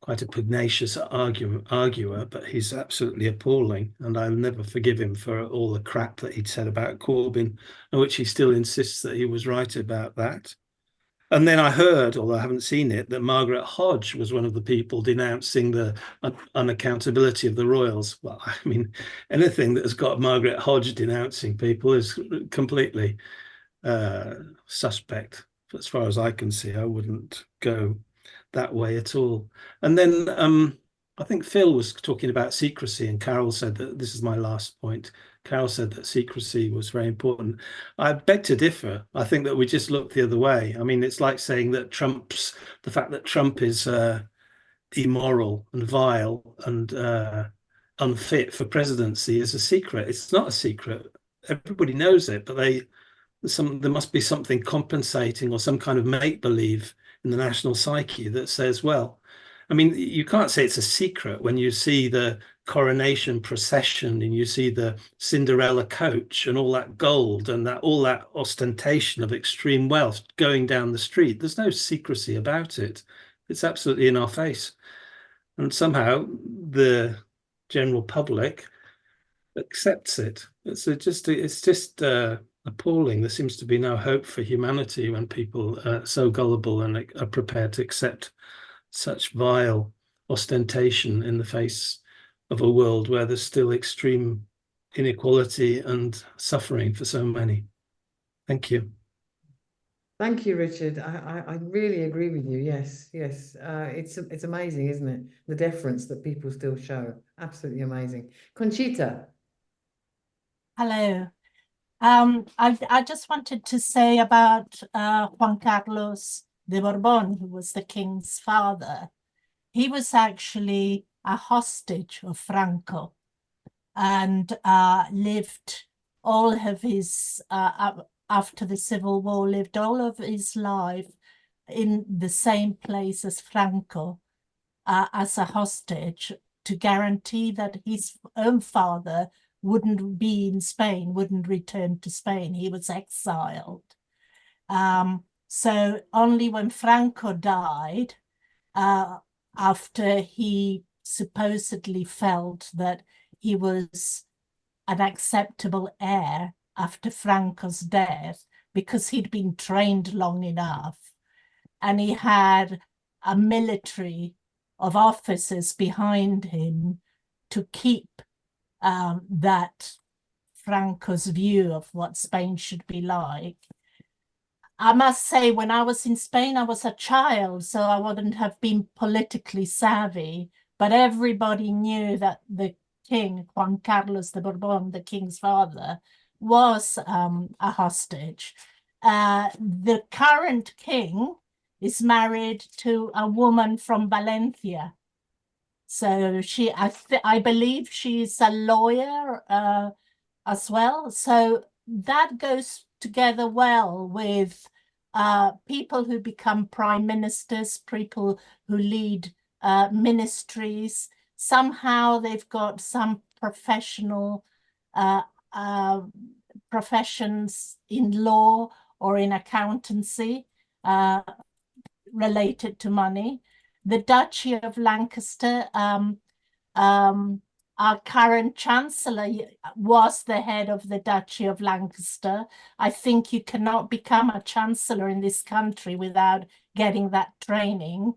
pugnacious arguer, but he's absolutely appalling, and I'll never forgive him for all the crap that he'd said about Corbyn, in which he still insists that he was right about that. And then I heard, although I haven't seen it, that Margaret Hodge was one of the people denouncing the unaccountability of the royals. Well, I mean, anything that has got Margaret Hodge denouncing people is completely suspect. As far as I can see, I wouldn't go that way at all. And then I think Phil was talking about secrecy, and Carol said that, this is my last point, Carol said that secrecy was very important. I beg to differ. I think that we just look the other way. I mean, it's like saying that the fact that Trump is immoral and vile and unfit for presidency is a secret. It's not a secret. Everybody knows it, but there must be something compensating or some kind of make-believe in the national psyche that says, well, I mean, you can't say it's a secret when you see the coronation procession and you see the Cinderella coach and all that gold and all that ostentation of extreme wealth going down the street. There's no secrecy about it. It's absolutely in our face. And somehow the general public accepts it. It's just appalling. There seems to be no hope for humanity when people are so gullible and are prepared to accept such vile ostentation in the face of a world where there's still extreme inequality and suffering for so many. Thank you. Thank you, Richard. I really agree with you. Yes, yes. It's amazing, isn't it? The deference that people still show. Absolutely amazing. Conchita. Hello. I just wanted to say about Juan Carlos de Borbón, who was the king's father. He was actually a hostage of Franco and lived all of his, after the Civil War, lived all of his life in the same place as Franco as a hostage to guarantee that his own father wouldn't be in Spain, wouldn't return to Spain. He was exiled. So only when Franco died, after he supposedly felt that he was an acceptable heir after Franco's death, because he'd been trained long enough, and he had a military of officers behind him to keep that Franco's view of what Spain should be like. I must say, when I was in Spain, I was a child, so I wouldn't have been politically savvy, but everybody knew that the king, Juan Carlos de Borbón, the king's father, was a hostage. The current king is married to a woman from Valencia. So I believe she's a lawyer as well. So that goes together well with people who become prime ministers, people who lead ministries. Somehow they've got some professional professions in law or in accountancy related to money. The Duchy of Lancaster, our current chancellor was the head of the Duchy of Lancaster. I think you cannot become a chancellor in this country without getting that training.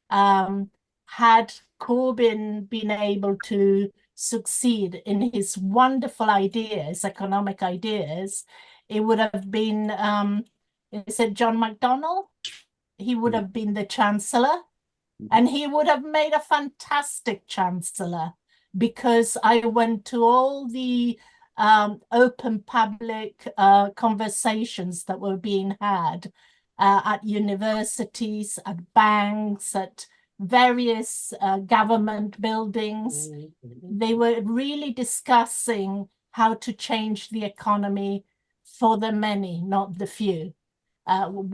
Had Corbyn been able to succeed in his wonderful ideas, economic ideas, it would have been, is it John McDonnell? He would have been the chancellor. And he would have made a fantastic chancellor, because I went to all the open public conversations that were being had at universities, at banks, at various government buildings. They were really discussing how to change the economy for the many, not the few,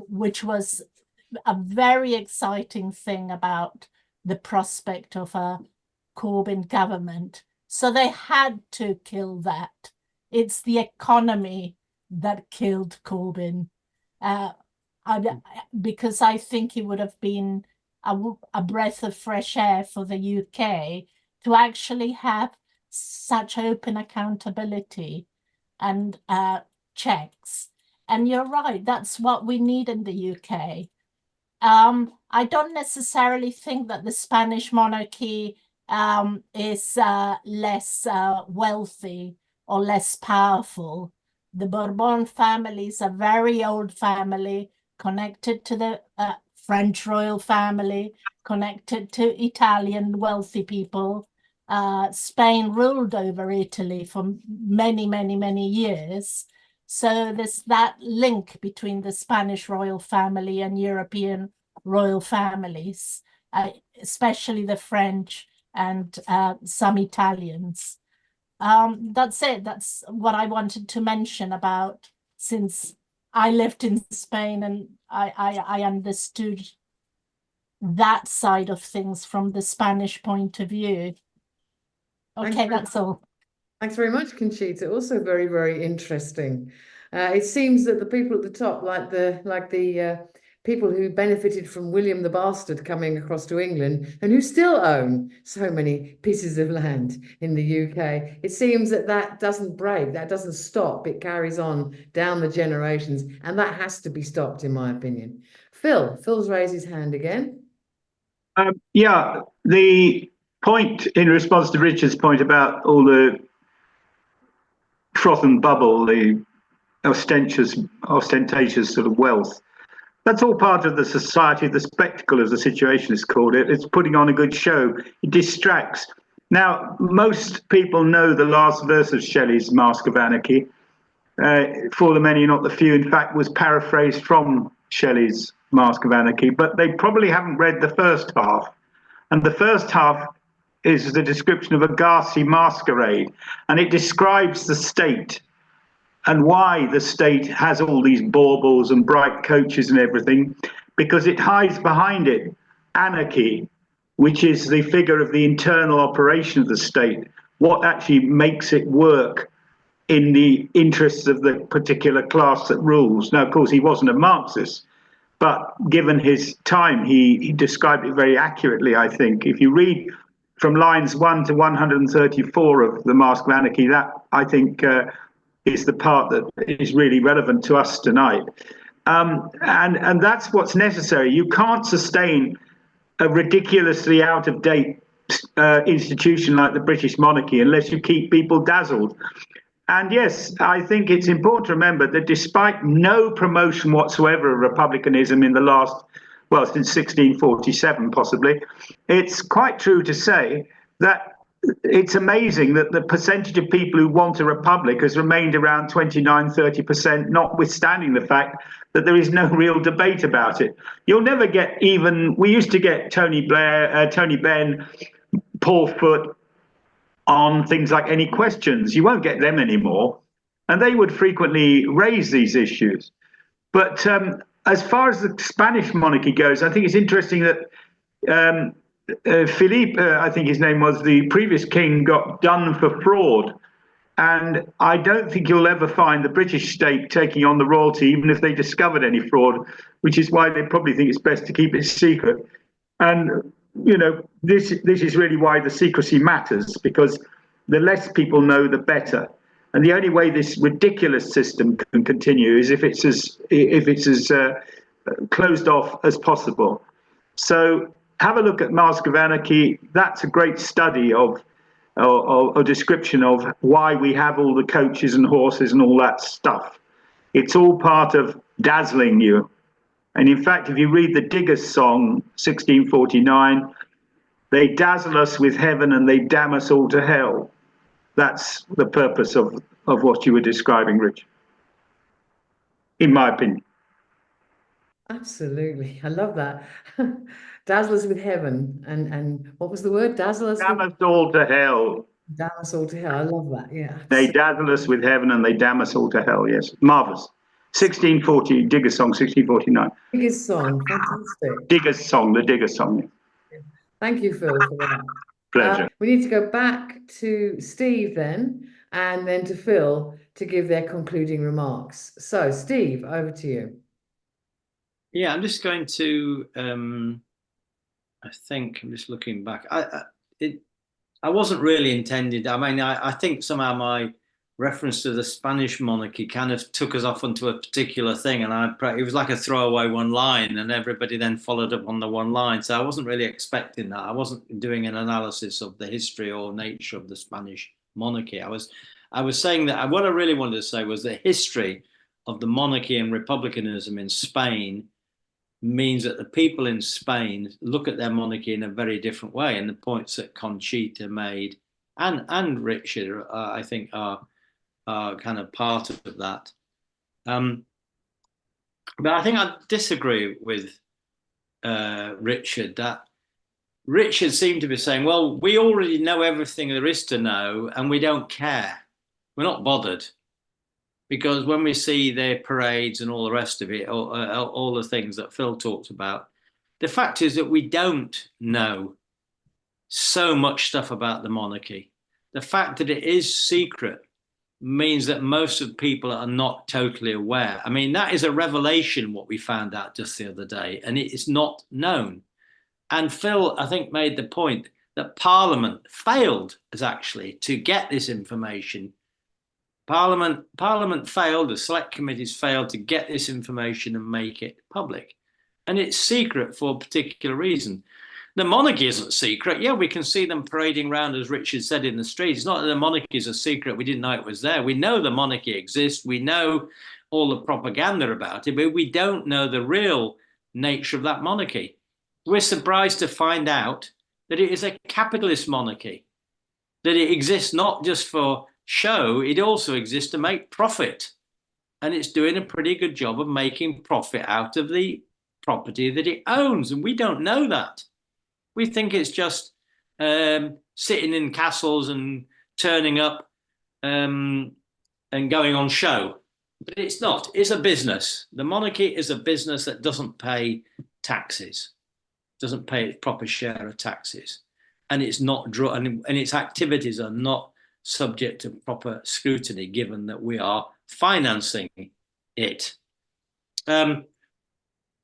which was a very exciting thing about the prospect of a Corbyn government. So they had to kill that. It's the economy that killed Corbyn, because I think it would have been a breath of fresh air for the UK to actually have such open accountability and checks. And you're right, that's what we need in the UK. I don't necessarily think that the Spanish monarchy is less wealthy or less powerful. The Bourbon family is a very old family, connected to the French royal family, connected to Italian wealthy people. Spain ruled over Italy for many, many, many years. So there's that link between the Spanish royal family and European royal families, especially the French and some Italians. That's it. That's what I wanted to mention about, since I lived in Spain, and I understood that side of things from the Spanish point of view. Thanks Okay, very- that's all. Thanks very much, Conchita. Also very, very interesting. It seems that the people at the top, like the people who benefited from William the Bastard coming across to England and who still own so many pieces of land in the UK, it seems that that doesn't break, that doesn't stop. It carries on down the generations, and that has to be stopped, in my opinion. Phil's raised his hand again. Yeah, the point in response to Richard's point about all the froth and bubble, the ostentatious sort of wealth, that's all part of the society, the spectacle, as the Situationists called it. It's putting on a good show. It distracts. Now, most people know the last verse of Shelley's Mask of Anarchy. For the many, not the few, in fact, was paraphrased from Shelley's Mask of Anarchy, but they probably haven't read the first half. And the first half is the description of a ghastly masquerade, and it describes the state and why the state has all these baubles and bright coaches and everything, because it hides behind it anarchy, which is the figure of the internal operation of the state, what actually makes it work in the interests of the particular class that rules. Now, of course, he wasn't a Marxist, but given his time, he described it very accurately, I think. If you read from lines 1 to 134 of the Mask of Anarchy, that, I think, is the part that is really relevant to us tonight. And that's what's necessary. You can't sustain a ridiculously out-of-date institution like the British monarchy unless you keep people dazzled. And yes, I think it's important to remember that despite no promotion whatsoever of republicanism in the last, well, since 1647 possibly, it's quite true to say that it's amazing that the percentage of people who want a republic has remained around 29–30%, notwithstanding the fact that there is no real debate about it. You'll never get even, we used to get Tony Blair, Tony Benn, Paul Foot on things like Any Questions. You won't get them anymore. And they would frequently raise these issues. But as far as the Spanish monarchy goes, I think it's interesting that Philippe, I think his name was, the previous king, got done for fraud. And I don't think you'll ever find the British state taking on the royalty, even if they discovered any fraud, which is why they probably think it's best to keep it secret. And, you know, this is really why the secrecy matters, because the less people know, the better. And the only way this ridiculous system can continue is if it's as closed off as possible. So have a look at Mask of Anarchy. That's a great study of a description of why we have all the coaches and horses and all that stuff. It's all part of dazzling you. And in fact, if you read the Diggers' song, 1649, they dazzle us with heaven and they damn us all to hell. That's the purpose of what you were describing, Rich, in my opinion. Absolutely. I love that. Dazzle us with heaven. And what was the word? Dazzle us Damn with... us all to hell. Damn us all to hell. I love that. Yeah. They dazzle us with heaven and they damn us all to hell. Yes. Marvellous. 1640, Diggers' song, 1649. Biggest song. Fantastic. Diggers' song, the Diggers' song. Thank you, Phil, for that. Pleasure. We need to go back to Steve then, and then to Phil to give their concluding remarks. So, Steve, over to you. Yeah, I'm just going to, I think, I'm just looking back. I wasn't really intended. I mean, I think somehow my reference to the Spanish monarchy kind of took us off onto a particular thing, and it was like a throwaway one line, and everybody then followed up on the one line. So I wasn't really expecting that. I wasn't doing an analysis of the history or nature of the Spanish monarchy. I was saying that what I really wanted to say was the history of the monarchy and republicanism in Spain means that the people in Spain look at their monarchy in a very different way, and the points that Conchita made and Richard, I think, are kind of part of that. But I think I disagree with Richard, that Richard seemed to be saying, well, we already know everything there is to know and we don't care. We're not bothered. because when we see their parades and all the rest of it, all the things that Phil talked about, the fact is that we don't know so much stuff about the monarchy. The fact that it is secret means that most of people are not totally aware. I mean, that is a revelation, what we found out just the other day, and it is not known. And Phil, I think, made the point that Parliament failed actually to get this information. Parliament failed, the select committees failed to get this information and make it public. And it's secret for a particular reason. The monarchy isn't secret. Yeah, we can see them parading around, as Richard said, in the streets. It's not that the monarchy is a secret. We didn't know it was there. We know the monarchy exists. We know all the propaganda about it, but we don't know the real nature of that monarchy. We're surprised to find out that it is a capitalist monarchy, that it exists not just for show, it also exists to make profit. And it's doing a pretty good job of making profit out of the property that it owns. And we don't know that. We think it's just sitting in castles and turning up and going on show. But it's not. It's a business. The monarchy is a business that doesn't pay taxes, doesn't pay its proper share of taxes. And it's not and its activities are not subject to proper scrutiny, given that we are financing it.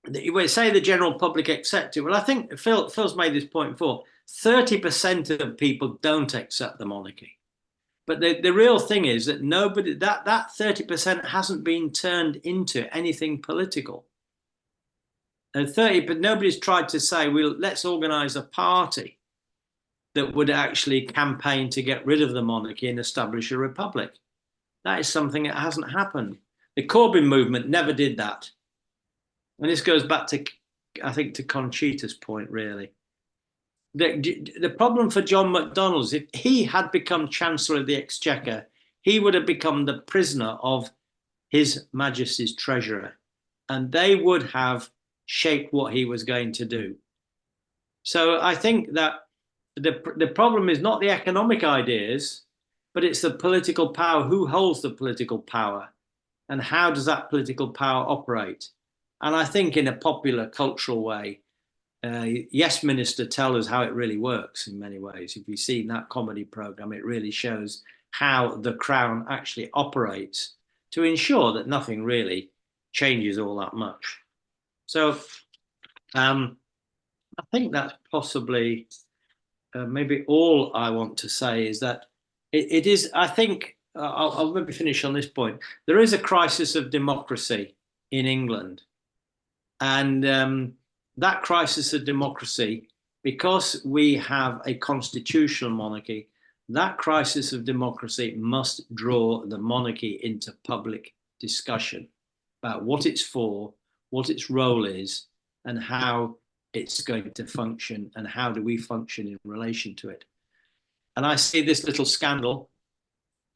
We say the general public accept it. Well, I think Phil's made this point before. 30% of people don't accept the monarchy. But the real thing is that that 30% hasn't been turned into anything political. But nobody's tried to say, well, let's organise a party that would actually campaign to get rid of the monarchy and establish a republic. That is something that hasn't happened. The Corbyn movement never did that. And this goes back to, I think, to Conchita's point, really. The problem for John McDonnell is if he had become Chancellor of the Exchequer, he would have become the prisoner of His Majesty's Treasurer. And they would have shaped what he was going to do. So I think that the problem is not the economic ideas, but it's the political power. Who holds the political power? And how does that political power operate? And I think in a popular cultural way, Yes Minister tell us how it really works in many ways. If you've seen that comedy program, it really shows how the Crown actually operates to ensure that nothing really changes all that much. So I think that's possibly maybe all I want to say is that it is, I think, I'll maybe finish on this point. There is a crisis of democracy in England. And that crisis of democracy, because we have a constitutional monarchy, that crisis of democracy must draw the monarchy into public discussion about what it's for, what its role is, and how it's going to function, and how do we function in relation to it. And I see this little scandal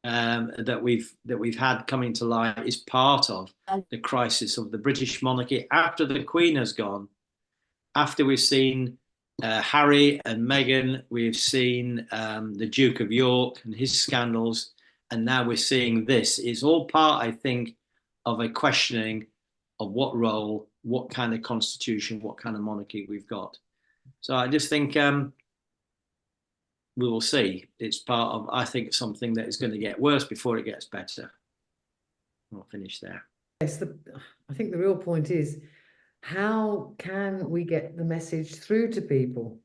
that we've had coming to light is part of the crisis of the British monarchy after the Queen has gone. After we've seen Harry and Meghan, we've seen the Duke of York and his scandals, and now we're seeing this. It's all part, I think, of a questioning of what role, what kind of constitution, what kind of monarchy we've got. So I just think we will see. It's part of, I think, something that is going to get worse before it gets better. I'll finish there. Yes, I think the real point is, how can we get the message through to people?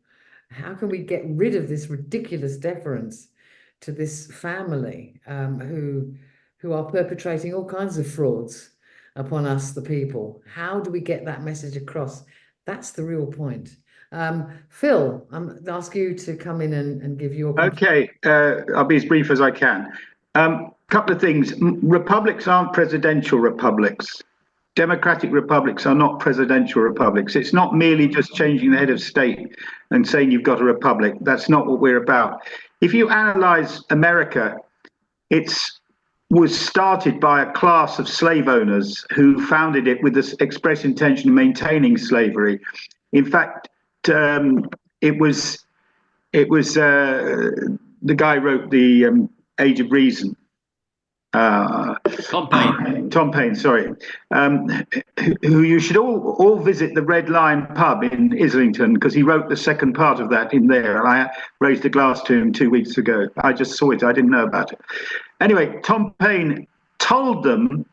How can we get rid of this ridiculous deference to this family who are perpetrating all kinds of frauds upon us, the people? How do we get that message across? That's the real point. Phil, I'm going to ask you to come in and give your... Okay, I'll be as brief as I can. Couple of things. Republics aren't presidential republics. Democratic republics are not presidential republics. It's not merely just changing the head of state and saying you've got a republic. That's not what we're about. If you analyze America, it was started by a class of slave owners who founded it with the express intention of maintaining slavery. In fact, it was the guy who wrote the Age of Reason. Tom Paine. Tom Paine, sorry, who you should all visit the Red Lion pub in Islington, because he wrote the second part of that in there. And I raised a glass to him 2 weeks ago. I just saw it. I didn't know about it. Anyway, Tom Paine told them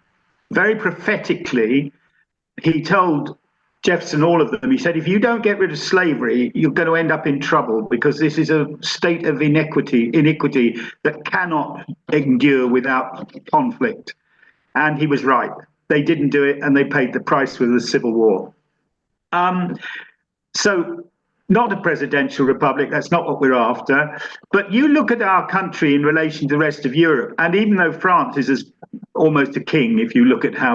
very prophetically, he told Jefferson, all of them, he said, if you don't get rid of slavery, you're going to end up in trouble, because this is a state of iniquity that cannot endure without conflict. And he was right. They didn't do it, and they paid the price with the Civil War. So not a presidential republic, that's not what we're after. But you look at our country in relation to the rest of Europe, and even though France is almost a king, if you look at how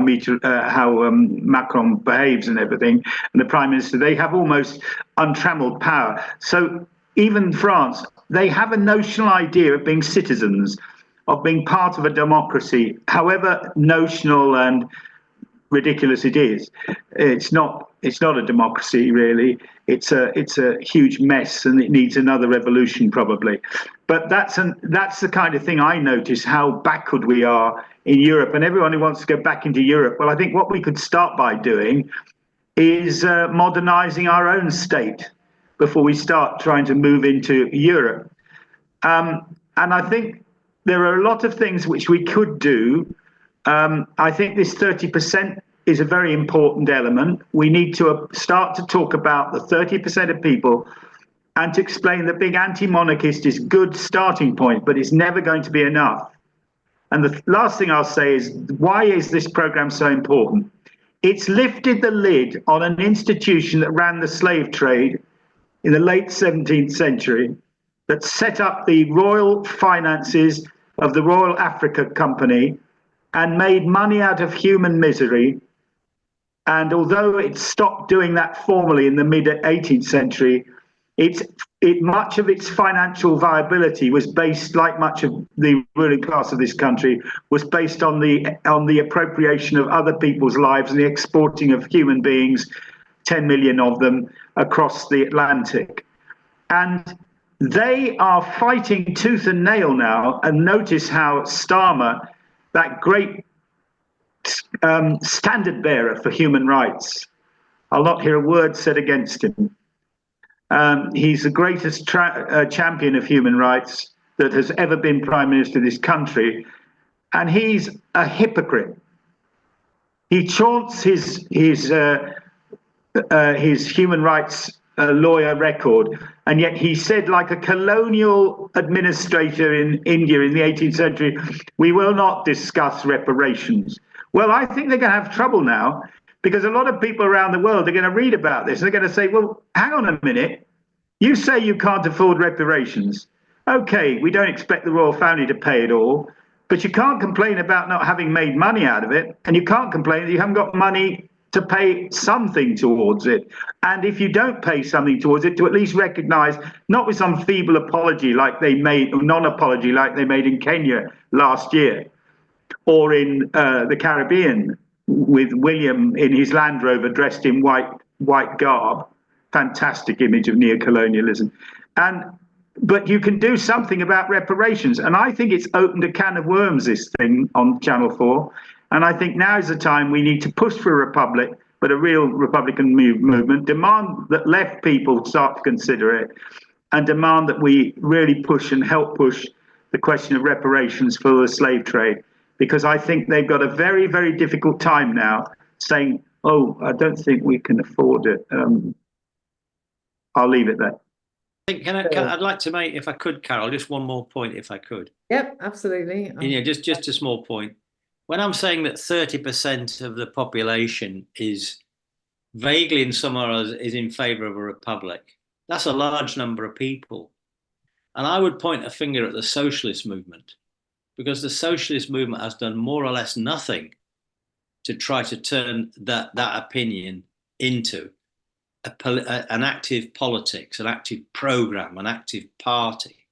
Macron behaves and everything, and the Prime Minister, they have almost untrammeled power. So even France, they have a notional idea of being citizens, of being part of a democracy, however notional and ridiculous it is. It's not a democracy, really. It's a huge mess, and it needs another revolution probably. But that's the kind of thing I notice, how backward we are in Europe. And everyone who wants to go back into Europe, well, I think what we could start by doing is modernizing our own state before we start trying to move into Europe. And I think there are a lot of things which we could do. I think this 30% is a very important element. We need to start to talk about the 30% of people, and to explain that being anti-monarchist is a good starting point, but it's never going to be enough. And the last thing I'll say is, why is this program so important? It's lifted the lid on an institution that ran the slave trade in the late 17th century, that set up the royal finances of the Royal Africa Company and made money out of human misery. And although it stopped doing that formally in the mid-18th century, much of its financial viability was based, like much of the ruling class of this country, was based on the appropriation of other people's lives and the exporting of human beings, 10 million of them, across the Atlantic. And they are fighting tooth and nail now. And notice how Starmer, that great standard bearer for human rights, I'll not hear a word said against him. He's the greatest champion of human rights that has ever been Prime Minister of this country, and he's a hypocrite. He chaunts his human rights lawyer record, and yet he said, like a colonial administrator in India in the 18th century, we will not discuss reparations. Well, I think they're going to have trouble now, because a lot of people around the world are going to read about this. They're going to say, well, hang on a minute. You say you can't afford reparations. Okay, we don't expect the royal family to pay it all, but you can't complain about not having made money out of it. And you can't complain that you haven't got money to pay something towards it. And if you don't pay something towards it, to at least recognize, not with some feeble apology like they made, or non-apology like they made in Kenya last year, or in the Caribbean, with William in his Land Rover dressed in white garb. Fantastic image of neocolonialism. But you can do something about reparations. And I think it's opened a can of worms, this thing on Channel 4. And I think now is the time we need to push for a republic, but a real Republican movement, demand that left people start to consider it, and demand that we really push and help push the question of reparations for the slave trade. Because I think they've got a very, very difficult time now saying, oh, I don't think we can afford it. I'll leave it there. I'd like to make, if I could, Carol, just one more point, if I could. Yep, absolutely. Just a small point. When I'm saying that 30% of the population is vaguely in some areas is in favour of a republic, that's a large number of people. And I would point a finger at the socialist movement, because the socialist movement has done more or less nothing to try to turn that opinion into an active politics, an active programme, an active party.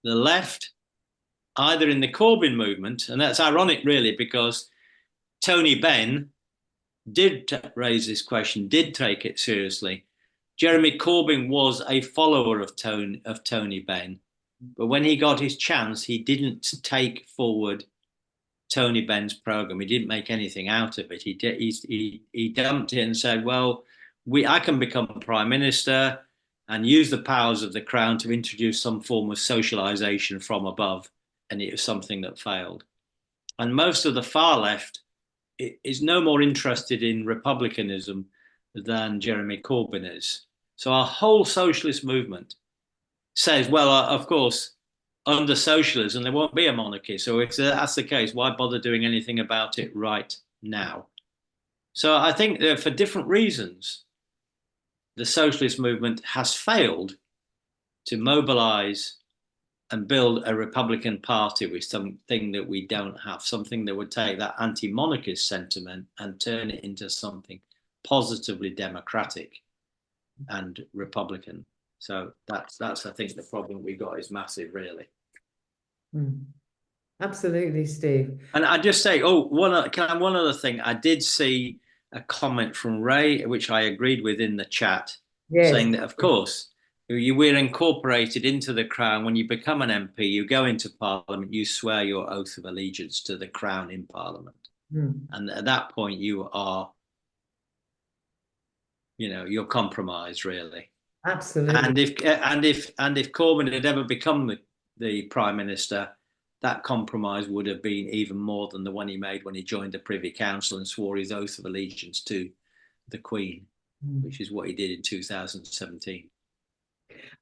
The left, either in the Corbyn movement, and that's ironic really, because Tony Benn did raise this question, did take it seriously. Jeremy Corbyn was a follower of Tony Benn, but when he got his chance, he didn't take forward Tony Benn's program. He didn't make anything out of it. He dumped it and said, well, I can become Prime Minister and use the powers of the Crown to introduce some form of socialisation from above. And it was something that failed. And most of the far left is no more interested in republicanism than Jeremy Corbyn is. So our whole socialist movement says, well, of course, under socialism, there won't be a monarchy. So if that's the case, why bother doing anything about it right now? So I think that for different reasons, the socialist movement has failed to mobilize and build a Republican Party with something that we don't have, something that would take that anti-monarchist sentiment and turn it into something positively democratic and Republican. So that's I think the problem we got is massive, really. Absolutely, Steve. And I just say, one other thing. I did see a comment from Ray, which I agreed with in the chat, saying that, of course, we're incorporated into the Crown. When you become an MP, you go into Parliament, you swear your oath of allegiance to the Crown in Parliament. And at that point, you are, you're compromised, really. Absolutely. And if Corbyn had ever become the Prime Minister, that compromise would have been even more than the one he made when he joined the Privy Council and swore his oath of allegiance to the Queen, which is what he did in 2017.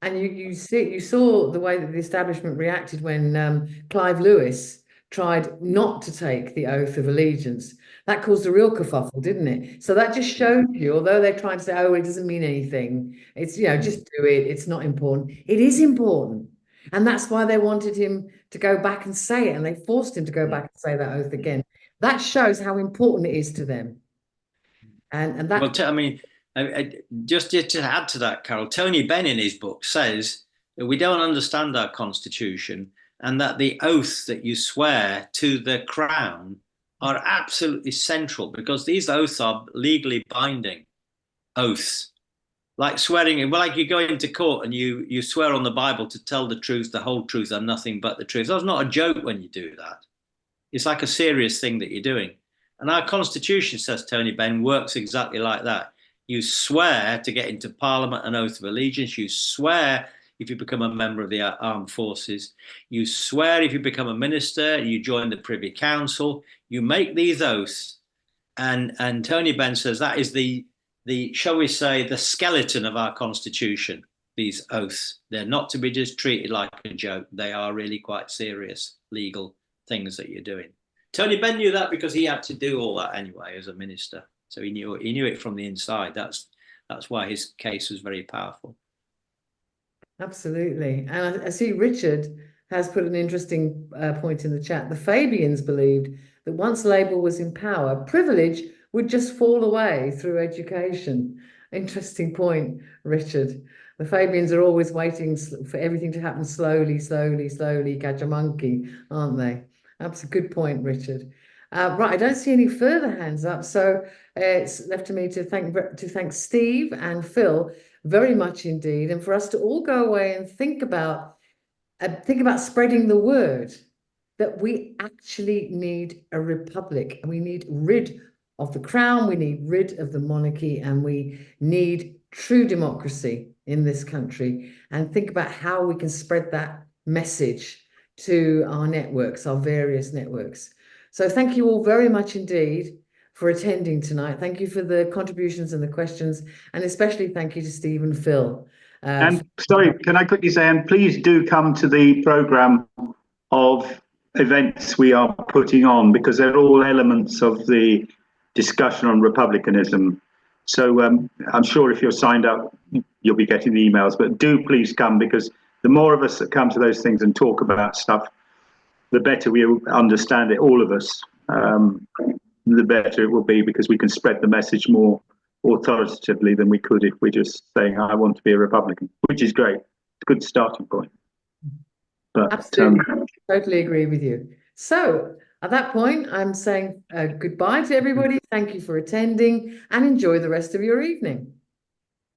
And you saw the way that the establishment reacted when Clive Lewis tried not to take the oath of allegiance. That caused a real kerfuffle, didn't it? So that just showed you, although they're trying to say, oh, it doesn't mean anything, it's, just do it, it's not important. It is important. And that's why they wanted him to go back and say it, and they forced him to go back and say that oath again. That shows how important it is to them. And that. Well, I mean, just to add to that, Carol, Tony Benn in his book says that we don't understand our constitution, and that the oaths that you swear to the Crown are absolutely central, because these oaths are legally binding oaths. Like swearing, like you go into court and you swear on the Bible to tell the truth, the whole truth, and nothing but the truth. That's not a joke when you do that. It's like a serious thing that you're doing. And our constitution, says Tony Benn, works exactly like that. You swear to get into Parliament, an oath of allegiance. You swear if you become a member of the armed forces. You swear if you become a minister, you join the Privy Council. You make these oaths. And Tony Benn says that is the shall we say, the skeleton of our constitution, these oaths. They're not to be just treated like a joke. They are really quite serious legal things that you're doing. Tony Benn knew that because he had to do all that anyway as a minister. So he knew it from the inside. That's why his case was very powerful. Absolutely. And I see Richard has put an interesting point in the chat. The Fabians believed that once Labour was in power, privilege would just fall away through education. Interesting point, Richard. The Fabians are always waiting for everything to happen slowly, catch a monkey, aren't they? That's a good point, Richard. Right, I don't see any further hands up, so it's left to me to thank Steve and Phil very much indeed, and for us to all go away and think about spreading the word that we actually need a republic, and we need rid of the Crown, we need rid of the monarchy, and we need true democracy in this country, and think about how we can spread that message to our networks, our various networks. So thank you all very much indeed for attending tonight. Thank you for the contributions and the questions, and especially thank you to Steve and Phil. And sorry, can I quickly say, and please do come to the programme of events we are putting on, because they're all elements of the discussion on republicanism. So I'm sure if you're signed up, you'll be getting the emails, but do please come, because the more of us that come to those things and talk about stuff, the better we understand it, all of us, the better it will be, because we can spread the message more authoritatively than we could if we're just saying, I want to be a Republican, which is great. It's a good starting point. But, absolutely, totally agree with you. So at that point, I'm saying goodbye to everybody. Thank you for attending, and enjoy the rest of your evening.